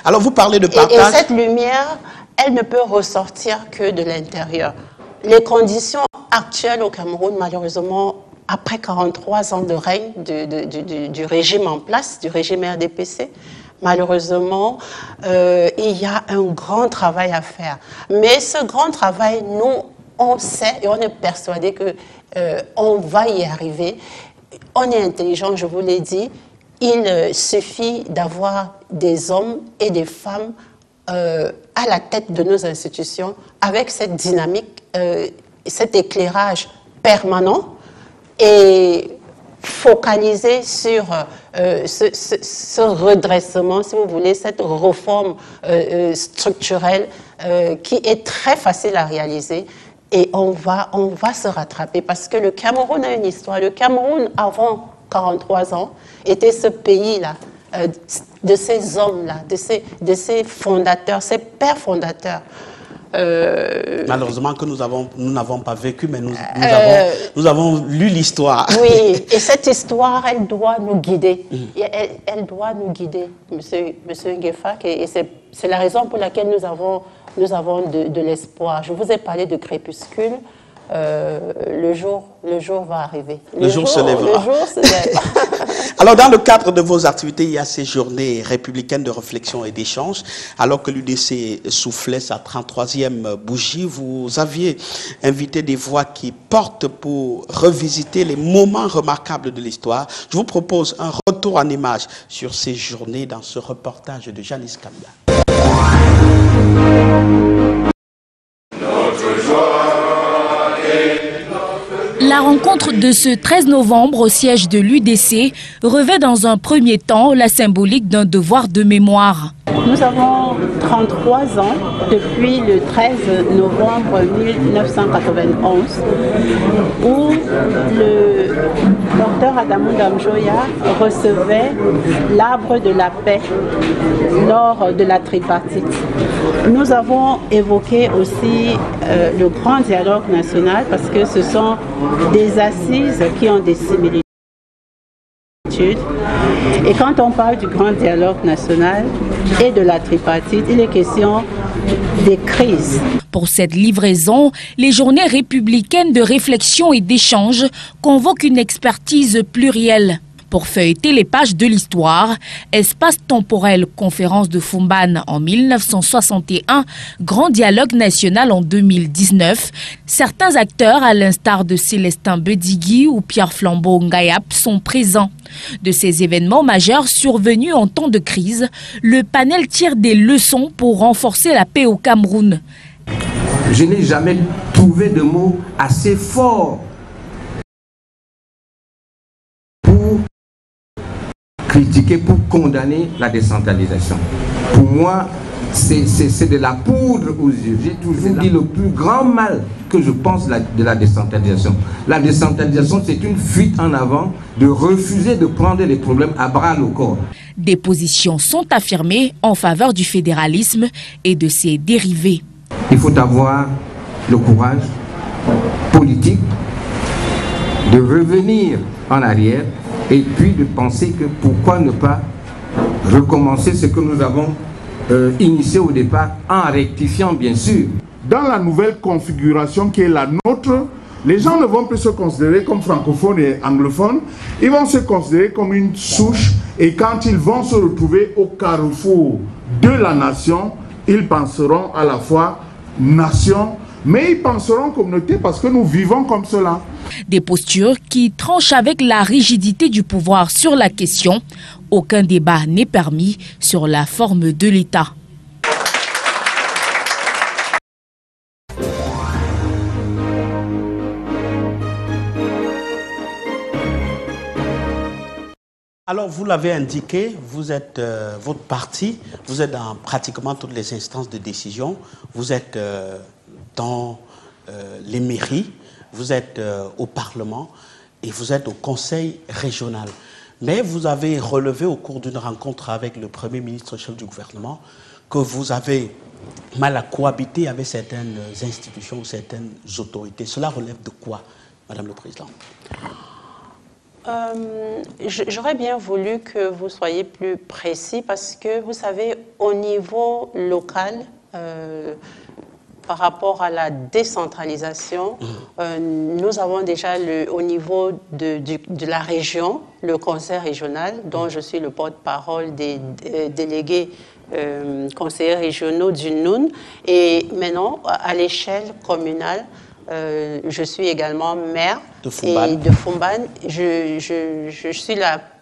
Alors vous parlez de partage. Et cette lumière, elle ne peut ressortir que de l'intérieur. Les conditions actuelles au Cameroun, malheureusement, après 43 ans de règne du régime en place, du régime RDPC, malheureusement, il y a un grand travail à faire. Mais ce grand travail, nous, on sait et on est persuadé qu'on va y arriver. On est intelligent, je vous l'ai dit. il suffit d'avoir des hommes et des femmes à la tête de nos institutions avec cette dynamique, cet éclairage permanent et focalisé sur ce redressement, si vous voulez, cette réforme structurelle qui est très facile à réaliser. Et on va se rattraper parce que le Cameroun a une histoire. Le Cameroun, avant 43 ans, était ce pays-là, de ces hommes-là, de ces fondateurs, ces pères fondateurs. Malheureusement que nous n'avons pas vécu, mais nous avons lu l'histoire. Oui, et cette histoire, elle doit nous guider. Elle doit nous guider, Monsieur Ngefak, et c'est la raison pour laquelle nous avons de l'espoir. Je vous ai parlé de crépuscule. Le jour va arriver. Le jour se lèvera. Le jour se lèvera. Alors, dans le cadre de vos activités, il y a ces journées républicaines de réflexion et d'échange. Alors que l'UDC soufflait sa 33e bougie, vous aviez invité des voix qui portent pour revisiter les moments remarquables de l'histoire. Je vous propose un retour en images sur ces journées dans ce reportage de Janice Kambia. La rencontre de ce 13 novembre au siège de l'UDC revêt dans un premier temps la symbolique d'un devoir de mémoire. Nous avons 33 ans depuis le 13 novembre 1991 où le docteur Adamou Damjoya recevait l'arbre de la paix lors de la tripartite. Nous avons évoqué aussi le grand dialogue national parce que ce sont des assises qui ont des similitudes. Et quand on parle du grand dialogue national et de la tripartite, il est question des crises. Pour cette livraison, les journées républicaines de réflexion et d'échange convoquent une expertise plurielle. Pour feuilleter les pages de l'histoire, espace temporel conférence de Fumban en 1961, grand dialogue national en 2019, certains acteurs, à l'instar de Célestin Bedigui ou Pierre Flambeau Ngayap, sont présents. De ces événements majeurs survenus en temps de crise, le panel tire des leçons pour renforcer la paix au Cameroun. Je n'ai jamais trouvé de mots assez forts pour critiquer, pour condamner la décentralisation. Pour moi, c'est de la poudre aux yeux. J'ai toujours dit le plus grand mal que je pense de la décentralisation. La décentralisation, c'est une fuite en avant de refuser de prendre les problèmes à bras le corps. Des positions sont affirmées en faveur du fédéralisme et de ses dérivés. Il faut avoir le courage politique de revenir en arrière et puis de penser que pourquoi ne pas recommencer ce que nous avons initié au départ en rectifiant bien sûr. Dans la nouvelle configuration qui est la nôtre, les gens ne vont plus se considérer comme francophones et anglophones, ils vont se considérer comme une souche et quand ils vont se retrouver au carrefour de la nation, ils penseront à la fois nation, mais ils penseront communauté parce que nous vivons comme cela. Des postures qui tranchent avec la rigidité du pouvoir sur la question. Aucun débat n'est permis sur la forme de l'État. Alors, vous l'avez indiqué, vous êtes, votre parti, vous êtes dans pratiquement toutes les instances de décision, vous êtes dans les mairies, vous êtes au Parlement et vous êtes au Conseil régional. Mais vous avez relevé au cours d'une rencontre avec le Premier ministre chef du gouvernement que vous avez mal à cohabiter avec certaines institutions ou certaines autorités. Cela relève de quoi, Madame le Président? J'aurais bien voulu que vous soyez plus précis parce que, vous savez, au niveau local, par rapport à la décentralisation, nous avons déjà au niveau de la région, le conseil régional, dont je suis le porte-parole des délégués conseillers régionaux du NUN. Et maintenant, à l'échelle communale, je suis également maire de Fumban. Je suis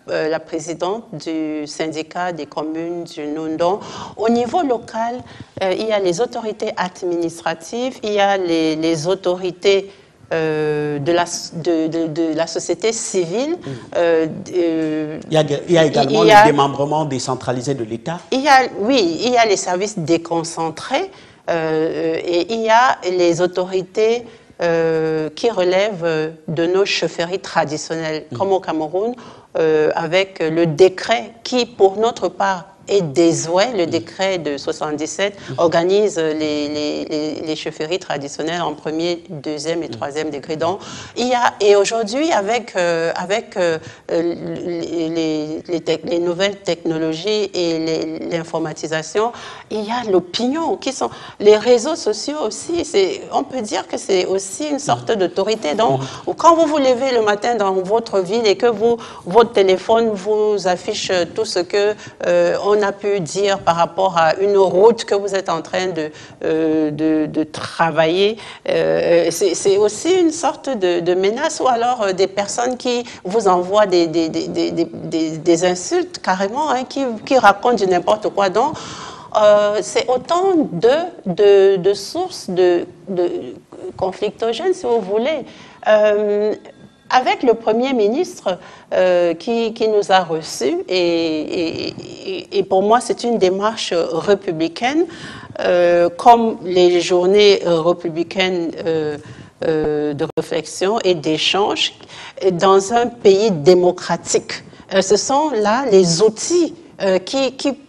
la présidente du syndicat des communes du Nundon. Au niveau local, il y a les autorités administratives, il y a les autorités de la société civile. Il y a également le démembrement décentralisé de l'État. Oui, il y a les services déconcentrés et il y a les autorités qui relèvent de nos chefferies traditionnelles, comme au Cameroun, avec le décret qui, pour notre part, est désuet. Le décret de 77 organise les chefferies traditionnelles en premier, deuxième et troisième degré. Donc, et aujourd'hui, avec les nouvelles technologies et l'informatisation, il y a l'opinion qui sont les réseaux sociaux aussi. On peut dire que c'est aussi une sorte d'autorité. Donc, quand vous vous levez le matin dans votre ville et que votre téléphone vous affiche tout ce que on a pu dire par rapport à une route que vous êtes en train de travailler, c'est aussi une sorte de menace, ou alors des personnes qui vous envoient des insultes carrément, hein, qui racontent du n'importe quoi. Donc, c'est autant de sources de conflictogènes, si vous voulez. Avec le Premier ministre qui nous a reçus, et pour moi c'est une démarche républicaine, comme les journées républicaines de réflexion et d'échange dans un pays démocratique. Ce sont là les outils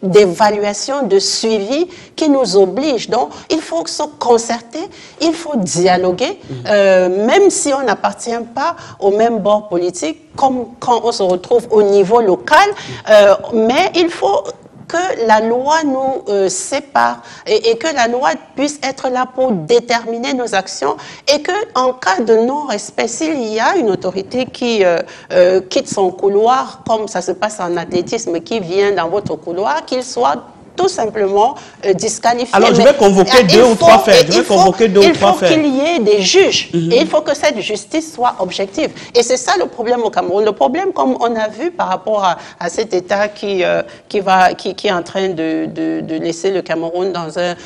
d'évaluation, de suivi qui nous oblige. Donc, il faut se concerter, il faut dialoguer, même si on n'appartient pas au même bord politique, comme quand on se retrouve au niveau local, mais il faut que la loi nous sépare et que la loi puisse être là pour déterminer nos actions, et qu'en cas de non-respect, s'il y a une autorité qui quitte son couloir, comme ça se passe en athlétisme, qui vient dans votre couloir, qu'il soit tout simplement disqualifié. Alors, je vais convoquer deux ou trois faits. Il faut qu'il y ait des juges. Et il faut que cette justice soit objective. Et c'est ça le problème au Cameroun. Le problème, comme on a vu par rapport à cet État qui est en train de laisser le Cameroun dans une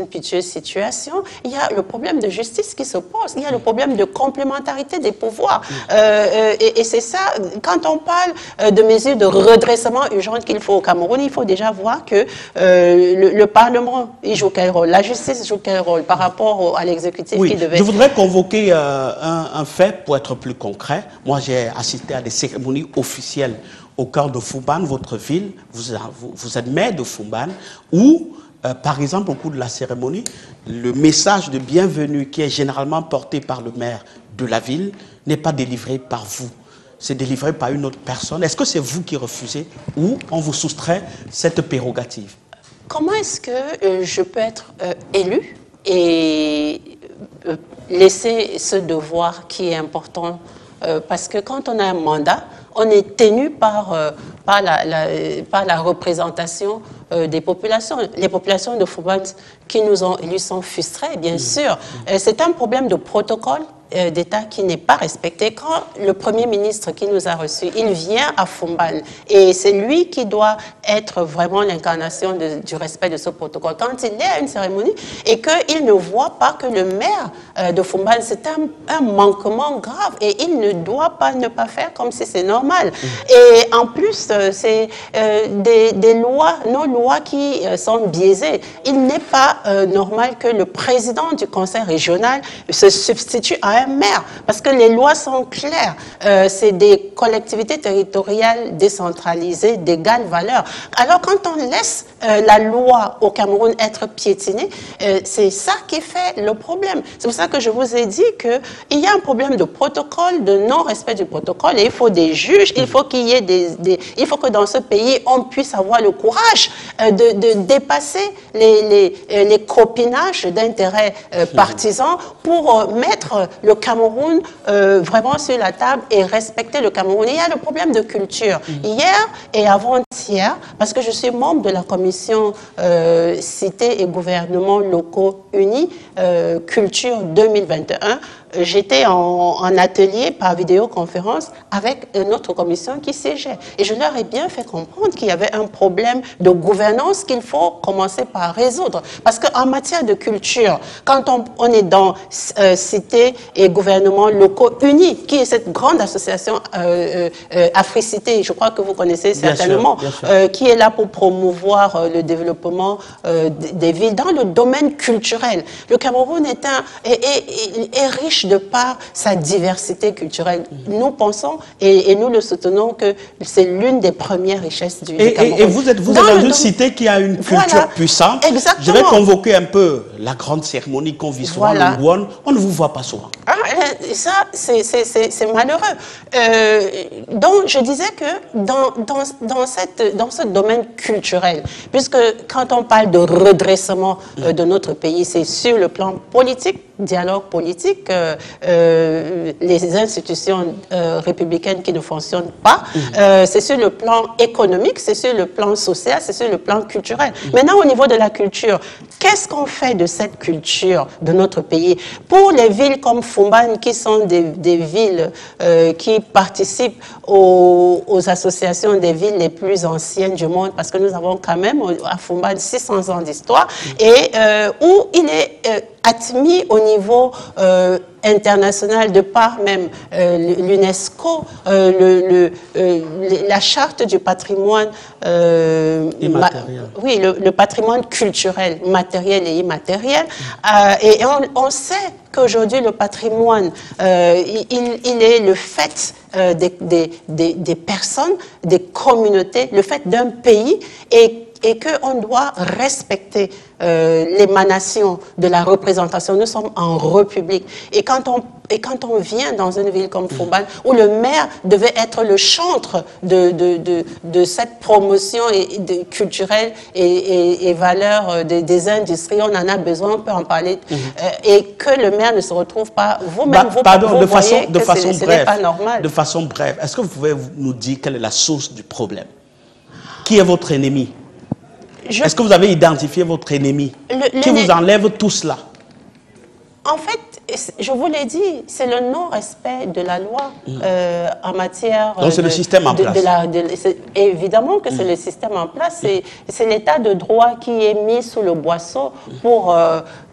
piteuse situation, il y a le problème de justice qui se pose. Il y a le problème de complémentarité des pouvoirs. Et c'est ça, quand on parle de mesures de redressement urgentes qu'il faut au Cameroun, il faut déjà voir que le Parlement, il joue quel rôle, la justice joue quel rôle par rapport à l'exécutif qui devait... Je voudrais convoquer un fait pour être plus concret. Moi, j'ai assisté à des cérémonies officielles au cœur de Foumban, votre ville. Vous êtes maire de Foumban, où, par exemple, au cours de la cérémonie, le message de bienvenue qui est généralement porté par le maire de la ville n'est pas délivré par vous. C'est délivré par une autre personne. Est-ce que c'est vous qui refusez, ou on vous soustrait cette prérogative? Comment est-ce que je peux être élu et laisser ce devoir qui est important? Parce que quand on a un mandat, on est tenu par la représentation des populations. Les populations de Foumban qui nous ont élus sont frustrées, bien sûr. C'est un problème de protocole d'État qui n'est pas respecté. Quand le Premier ministre qui nous a reçus, il vient à Foumban, et c'est lui qui doit être vraiment l'incarnation du respect de ce protocole. Quand il est à une cérémonie et qu'il ne voit pas que le maire de Foumban, c'est un manquement grave, et il ne doit pas ne pas faire comme si c'est normal. Et en plus, c'est des lois, nos lois qui sont biaisées. Il n'est pas normal que le président du conseil régional se substitue à un maire, parce que les lois sont claires. C'est des collectivités territoriales décentralisées d'égale valeur. Alors quand on laisse la loi au Cameroun être piétinée, c'est ça qui fait le problème. C'est pour ça que je vous ai dit qu'il y a un problème de protocole, de non-respect du protocole, et il faut des juges, il faut qu'il y ait il faut que dans ce pays, on puisse avoir le courage de dépasser les copinages d'intérêts partisans pour mettre le Cameroun vraiment sur la table et respecter le Cameroun. Il y a le problème de culture. Hier et avant-hier, parce que je suis membre de la commission Cité et gouvernements locaux unis, Culture 2021, j'étais en atelier par vidéoconférence avec notre commission qui siégeait. Et je leur ai bien fait comprendre qu'il y avait un problème de gouvernance qu'il faut commencer par résoudre. Parce qu'en matière de culture, quand on est dans Cité et gouvernements locaux unis, qui est cette grande association Africité, je crois que vous connaissez certainement, bien sûr. qui est là pour promouvoir le développement des villes dans le domaine culturel. Le Cameroun est riche de par sa diversité culturelle. Nous pensons et nous le soutenons que c'est l'une des premières richesses du Cameroun. Et vous êtes dans une cité qui a une culture puissante. Exactement. Je vais convoquer un peu la grande cérémonie qu'on vit souvent le Ngouane. On ne vous voit pas souvent. Ça, c'est malheureux. Donc, je disais que dans ce domaine culturel, puisque quand on parle de redressement de notre pays, c'est sur le plan politique, dialogue politique, les institutions républicaines qui ne fonctionnent pas, c'est sur le plan économique, c'est sur le plan social, c'est sur le plan culturel. Maintenant, au niveau de la culture, qu'est-ce qu'on fait de cette culture de notre pays? Pour les villes comme Foumban, qui sont des villes qui participent aux associations des villes les plus anciennes du monde, parce que nous avons quand même à Foumban 600 ans d'histoire, et où il est admis au niveau international de par même l'UNESCO, la charte du patrimoine oui, le patrimoine culturel, matériel et immatériel. Et on sait qu'aujourd'hui, le patrimoine, il est le fait des personnes, des communautés, le fait d'un pays, et qu'on doit respecter l'émanation de la représentation. Nous sommes en république. Et quand on vient dans une ville comme Foumban, où le maire devait être le chantre de cette promotion culturelle et valeurs des industries, on en a besoin, on peut en parler, et que le maire ne se retrouve pas, vous-même, vous voyez que ce n'est pas normal. De façon brève, est-ce que vous pouvez nous dire quelle est la source du problème? Qui est votre ennemi? Est-ce que vous avez identifié votre ennemi qui vous enlève tout cela? En fait, je vous l'ai dit, c'est le non-respect de la loi en matière... Donc c'est le système en place. Évidemment que c'est le système en place. C'est l'état de droit qui est mis sous le boisseau pour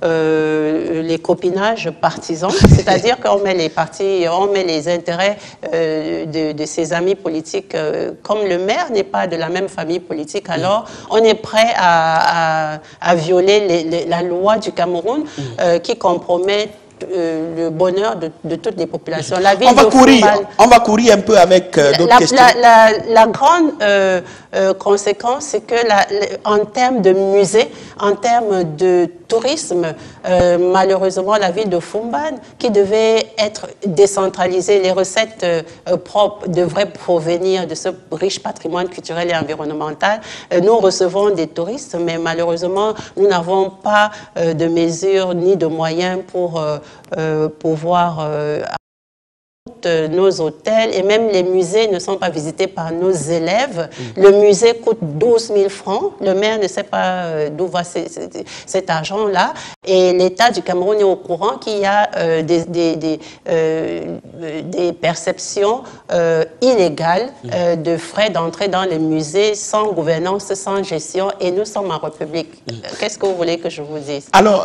les copinages partisans. C'est-à-dire qu'on met les partis, on met les intérêts de ses amis politiques. Comme le maire n'est pas de la même famille politique, alors on est prêt à violer la loi du Cameroun qui compromet le bonheur de toutes les populations. La ville on va courir un peu avec d'autres questions. La grande conséquence, c'est que en termes de musée, en termes de tourisme, malheureusement, la ville de Foumban, qui devait être décentralisée, les recettes propres devraient provenir de ce riche patrimoine culturel et environnemental. Nous recevons des touristes, mais malheureusement, nous n'avons pas de mesures ni de moyens pour pouvoir nos hôtels, et même les musées ne sont pas visités par nos élèves. Le musée coûte 12 000 francs. Le maire ne sait pas d'où va cet argent-là. Et l'État du Cameroun est au courant qu'il y a des perceptions illégales de frais d'entrée dans les musées sans gouvernance, sans gestion. Et nous sommes en République. Qu'est-ce que vous voulez que je vous dise? Alors,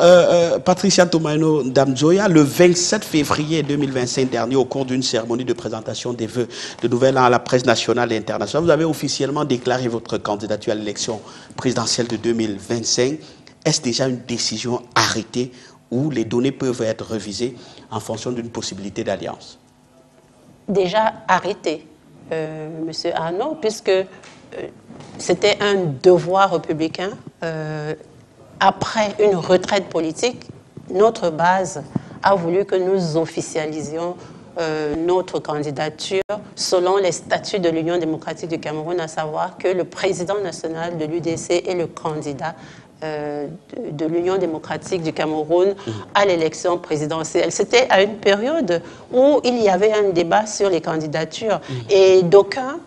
Patricia Tomaino Damjoya, le 27 février 2025 dernier, au cours d'une cérémonie de présentation des vœux de nouvel an à la presse nationale et internationale, vous avez officiellement déclaré votre candidature à l'élection présidentielle de 2025. Est-ce déjà une décision arrêtée où les données peuvent être revisées en fonction d'une possibilité d'alliance? Déjà arrêté, Monsieur Arnaud, puisque c'était un devoir républicain. Après une retraite politique, notre base a voulu que nous officialisions notre candidature selon les statuts de l'Union démocratique du Cameroun, à savoir que le président national de l'UDC est le candidat de l'Union démocratique du Cameroun à l'élection présidentielle. C'était à une période où il y avait un débat sur les candidatures et d'aucuns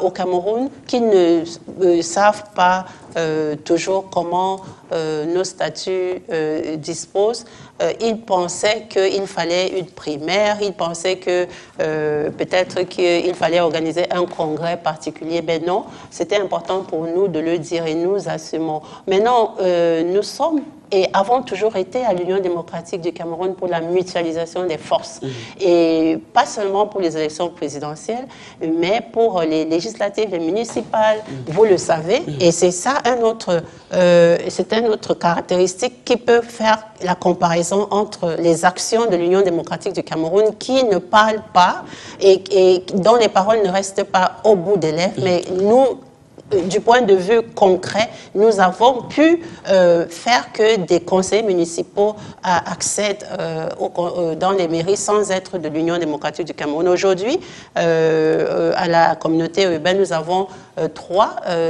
au Cameroun qui ne savent pas toujours comment nos statuts disposent. Il pensait qu'il fallait une primaire, il pensait que peut-être qu'il fallait organiser un congrès particulier. Mais non, c'était important pour nous de le dire et nous assumons. Maintenant, nous sommes et avons toujours été à l'Union démocratique du Cameroun pour la mutualisation des forces. Et pas seulement pour les élections présidentielles, mais pour les législatives, les municipales, vous le savez. Et c'est ça c'est une autre caractéristique qui peut faire la comparaison entre les actions de l'Union démocratique du Cameroun qui ne parlent pas et dont les paroles ne restent pas au bout des lèvres, mais nous, du point de vue concret, nous avons pu faire que des conseillers municipaux accèdent dans les mairies sans être de l'Union démocratique du Cameroun. Aujourd'hui, à la communauté urbaine, nous avons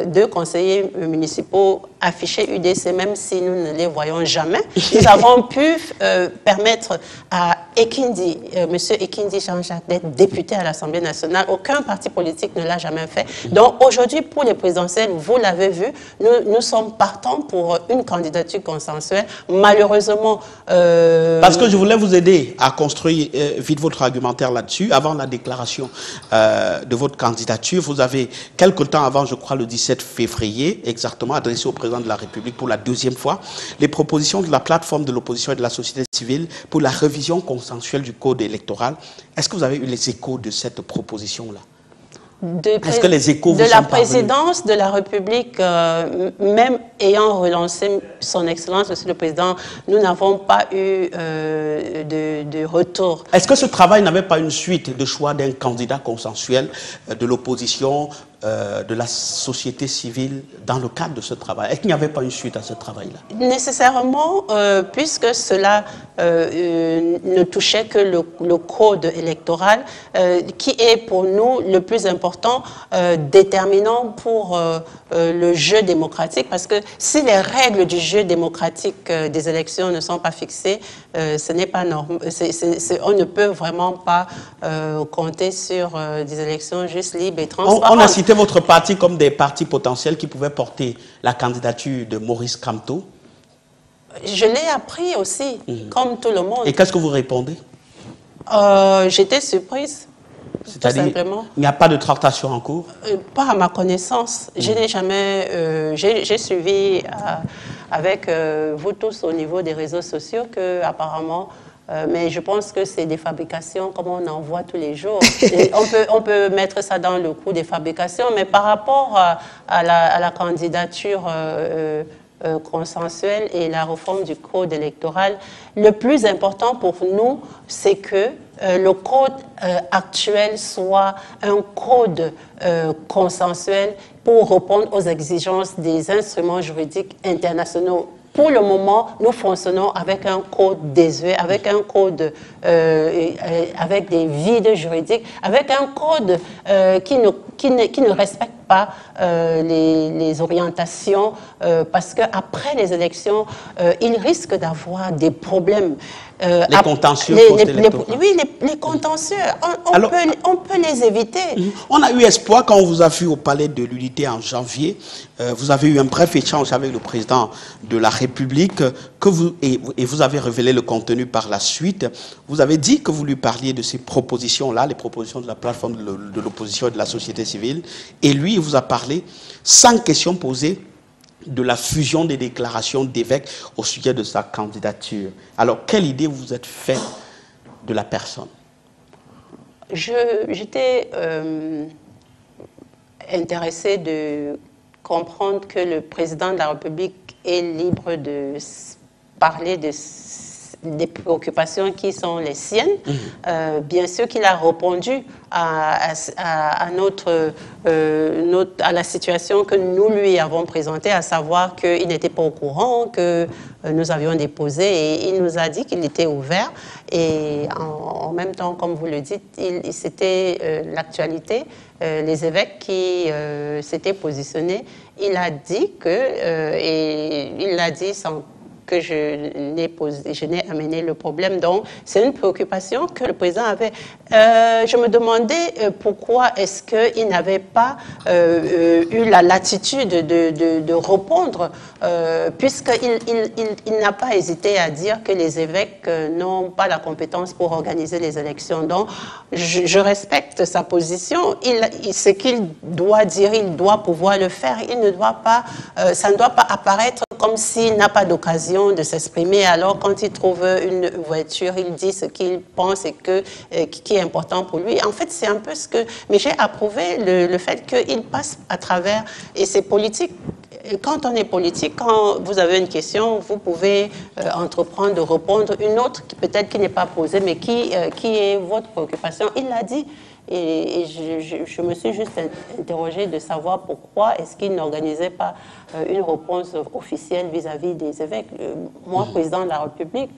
deux conseillers municipaux affichés UDC, même si nous ne les voyons jamais. Nous avons pu permettre à Ekindi, M. Ekindi Jean-Jacques, d'être député à l'Assemblée nationale. Aucun parti politique ne l'a jamais fait. Donc aujourd'hui, pour les présidentielles, vous l'avez vu, nous sommes partants pour une candidature consensuelle. Malheureusement... Parce que je voulais vous aider à construire vite votre argumentaire là-dessus. Avant la déclaration de votre candidature, vous avez quelque temps avant, je crois le 17 février, exactement, adressé au président de la République pour la deuxième fois, les propositions de la plateforme de l'opposition et de la société civile pour la révision consensuelle du code électoral. Est-ce que vous avez eu les échos de cette proposition-là? Est-ce que les échos vous sont la présidence de la République, même ayant relancé son Excellence, Monsieur le Président, nous n'avons pas eu de retour. Est-ce que ce travail n'avait pas une suite de choix d'un candidat consensuel de l'opposition, de la société civile dans le cadre de ce travail? Est-ce qu'il n'y avait pas une suite à ce travail-là? Nécessairement, puisque cela ne touchait que le code électoral, qui est pour nous le plus important, déterminant pour le jeu démocratique, parce que si les règles du jeu démocratique des élections ne sont pas fixées, ce n'est pas normal. On ne peut vraiment pas compter sur des élections juste libres et transparentes. On a cité votre parti comme des partis potentiels qui pouvaient porter la candidature de Maurice Kamto. Je l'ai appris aussi, comme tout le monde. Et qu'est-ce que vous répondez? J'étais surprise. C'est-à-dire, il n'y a pas de tractation en cours? Pas à ma connaissance. Je n'ai jamais... j'ai suivi avec vous tous au niveau des réseaux sociaux que apparemment... mais je pense que c'est des fabrications comme on en voit tous les jours. On peut mettre ça dans le coup des fabrications, mais par rapport à la candidature consensuelle et la réforme du code électoral, le plus important pour nous, c'est que le code actuel soit un code consensuel pour répondre aux exigences des instruments juridiques internationaux. Pour le moment, nous fonctionnons avec un code désuet, avec un code avec des vides juridiques, avec un code qui ne respecte pas les orientations, parce qu'après les élections, il risque d'avoir des problèmes. Les contentieux oui, les contentieux, on peut les éviter. On a eu espoir quand on vous a vu au Palais de l'Unité en janvier. Vous avez eu un bref échange avec le président de la République et vous avez révélé le contenu par la suite. Vous avez dit que vous lui parliez de ces propositions-là, les propositions de la plateforme de l'opposition et de la société civile. Et lui, il vous a parlé sans question posée de la fusion des déclarations d'évêques au sujet de sa candidature. Alors, quelle idée vous vous êtes fait de la personne? J'étais intéressée de comprendre que le président de la République est libre de parler des préoccupations qui sont les siennes. Bien sûr qu'il a répondu à la situation que nous lui avons présentée, à savoir qu'il n'était pas au courant, que nous avions déposé, et il nous a dit qu'il était ouvert. Et en même temps, comme vous le dites, c'était l'actualité, les évêques qui s'étaient positionnés. Il a dit que, et il l'a dit sans que je n'ai amené le problème. Donc, c'est une préoccupation que le président avait. Je me demandais pourquoi est-ce qu'il n'avait pas eu la latitude de répondre, puisqu'il n'a pas hésité à dire que les évêques n'ont pas la compétence pour organiser les élections. Donc, je respecte sa position. Ce qu'il doit dire, il doit pouvoir le faire. Il ne doit pas, ça ne doit pas apparaître comme s'il n'a pas d'occasion de s'exprimer. Alors, quand il trouve une voiture, il dit ce qu'il pense et qui est important pour lui. En fait, c'est un peu ce que... Mais j'ai approuvé le fait qu'il passe à travers... Et c'est politique. Quand on est politique, quand vous avez une question, vous pouvez entreprendre de répondre une autre, peut-être qui n'est pas posée, mais qui est votre préoccupation. Il l'a dit. Et je me suis juste interrogée de savoir pourquoi est-ce qu'il n'organisait pas une réponse officielle vis-à-vis des évêques. Moi, président de la République,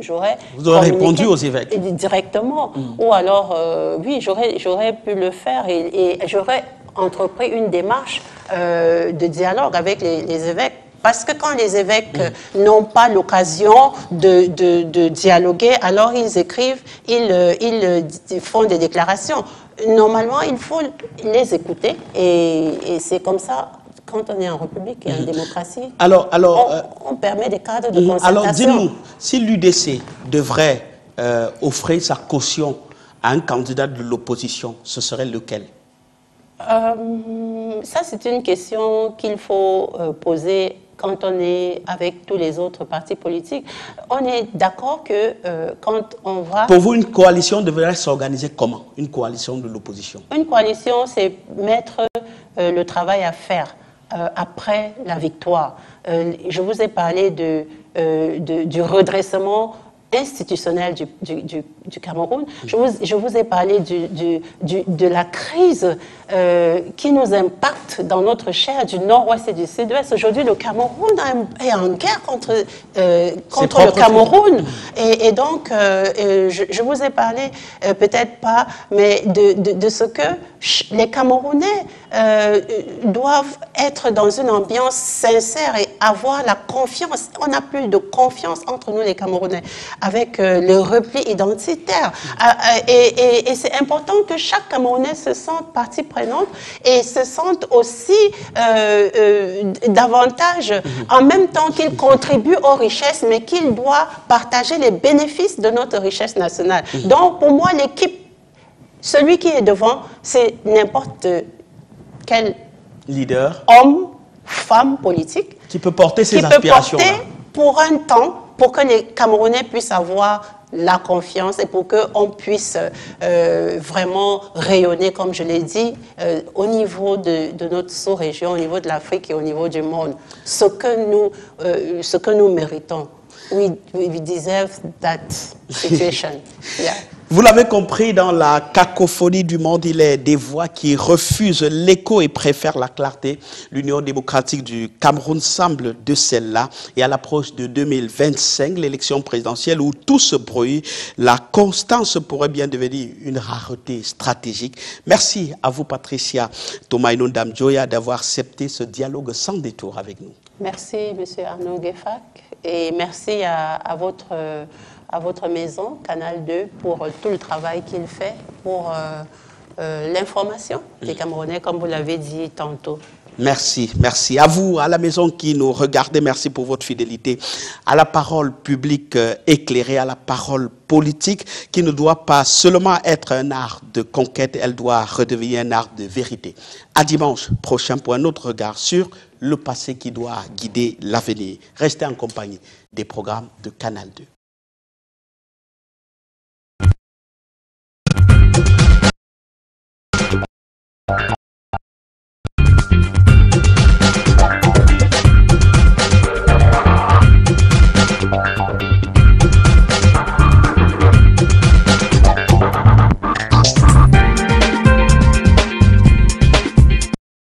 j'aurais... Vous aurez répondu aux évêques directement. Ou alors, oui, j'aurais pu le faire et j'aurais entrepris une démarche de dialogue avec les évêques. Parce que quand les évêques n'ont pas l'occasion de dialoguer, alors ils écrivent, ils font des déclarations. Normalement, il faut les écouter et c'est comme ça. Quand on est en République et en démocratie, on permet des cadres de concertation. Alors, dis-nous, si l'UDC devrait offrir sa caution à un candidat de l'opposition, ce serait lequel? Ça, c'est une question qu'il faut poser quand on est avec tous les autres partis politiques. On est d'accord que quand on va... Pour vous, une coalition devrait s'organiser comment? Une coalition de l'opposition? Une coalition, c'est mettre le travail à faire après la victoire. Je vous ai parlé du redressement institutionnel du Cameroun. Je vous ai parlé de la crise qui nous impacte dans notre chair du nord-ouest et du sud-ouest. Aujourd'hui, le Cameroun est en guerre contre le Cameroun. Et donc, je vous ai parlé, peut-être pas, mais de ce que les Camerounais doivent être dans une ambiance sincère et avoir la confiance. On n'a plus de confiance entre nous, les Camerounais, avec le repli identitaire. Et c'est important que chaque Camerounais se sente partie prenante et se sente aussi davantage, en même temps qu'il contribue aux richesses, mais qu'il doit partager les bénéfices de notre richesse nationale. Donc, pour moi, l'équipe, celui qui est devant, c'est n'importe quel leader, homme, femme politique, qui peut porter ses aspirations. Qui peut porter pour un temps, pour que les Camerounais puissent avoir la confiance et pour qu'on puisse vraiment rayonner, comme je l'ai dit, au niveau de notre sous-région, au niveau de l'Afrique et au niveau du monde. Ce que nous méritons. We deserve that situation. Yeah. Vous l'avez compris, dans la cacophonie du monde, il est des voix qui refusent l'écho et préfèrent la clarté. L'Union démocratique du Cameroun semble de celle-là. Et à l'approche de 2025, l'élection présidentielle où tout se brouille, la constance pourrait bien devenir une rareté stratégique. Merci à vous, Patricia Tomaino Damjoya, d'avoir accepté ce dialogue sans détour avec nous. Merci, M. Arnaud Guefak, et merci à votre maison, Canal 2, pour tout le travail qu'il fait pour l'information des Camerounais, comme vous l'avez dit tantôt. Merci, merci. À vous, à la maison qui nous regardez, merci pour votre fidélité à la parole publique éclairée, à la parole politique qui ne doit pas seulement être un art de conquête, elle doit redevenir un art de vérité. À dimanche prochain pour un autre regard sur le passé qui doit guider l'avenir. Restez en compagnie des programmes de Canal 2.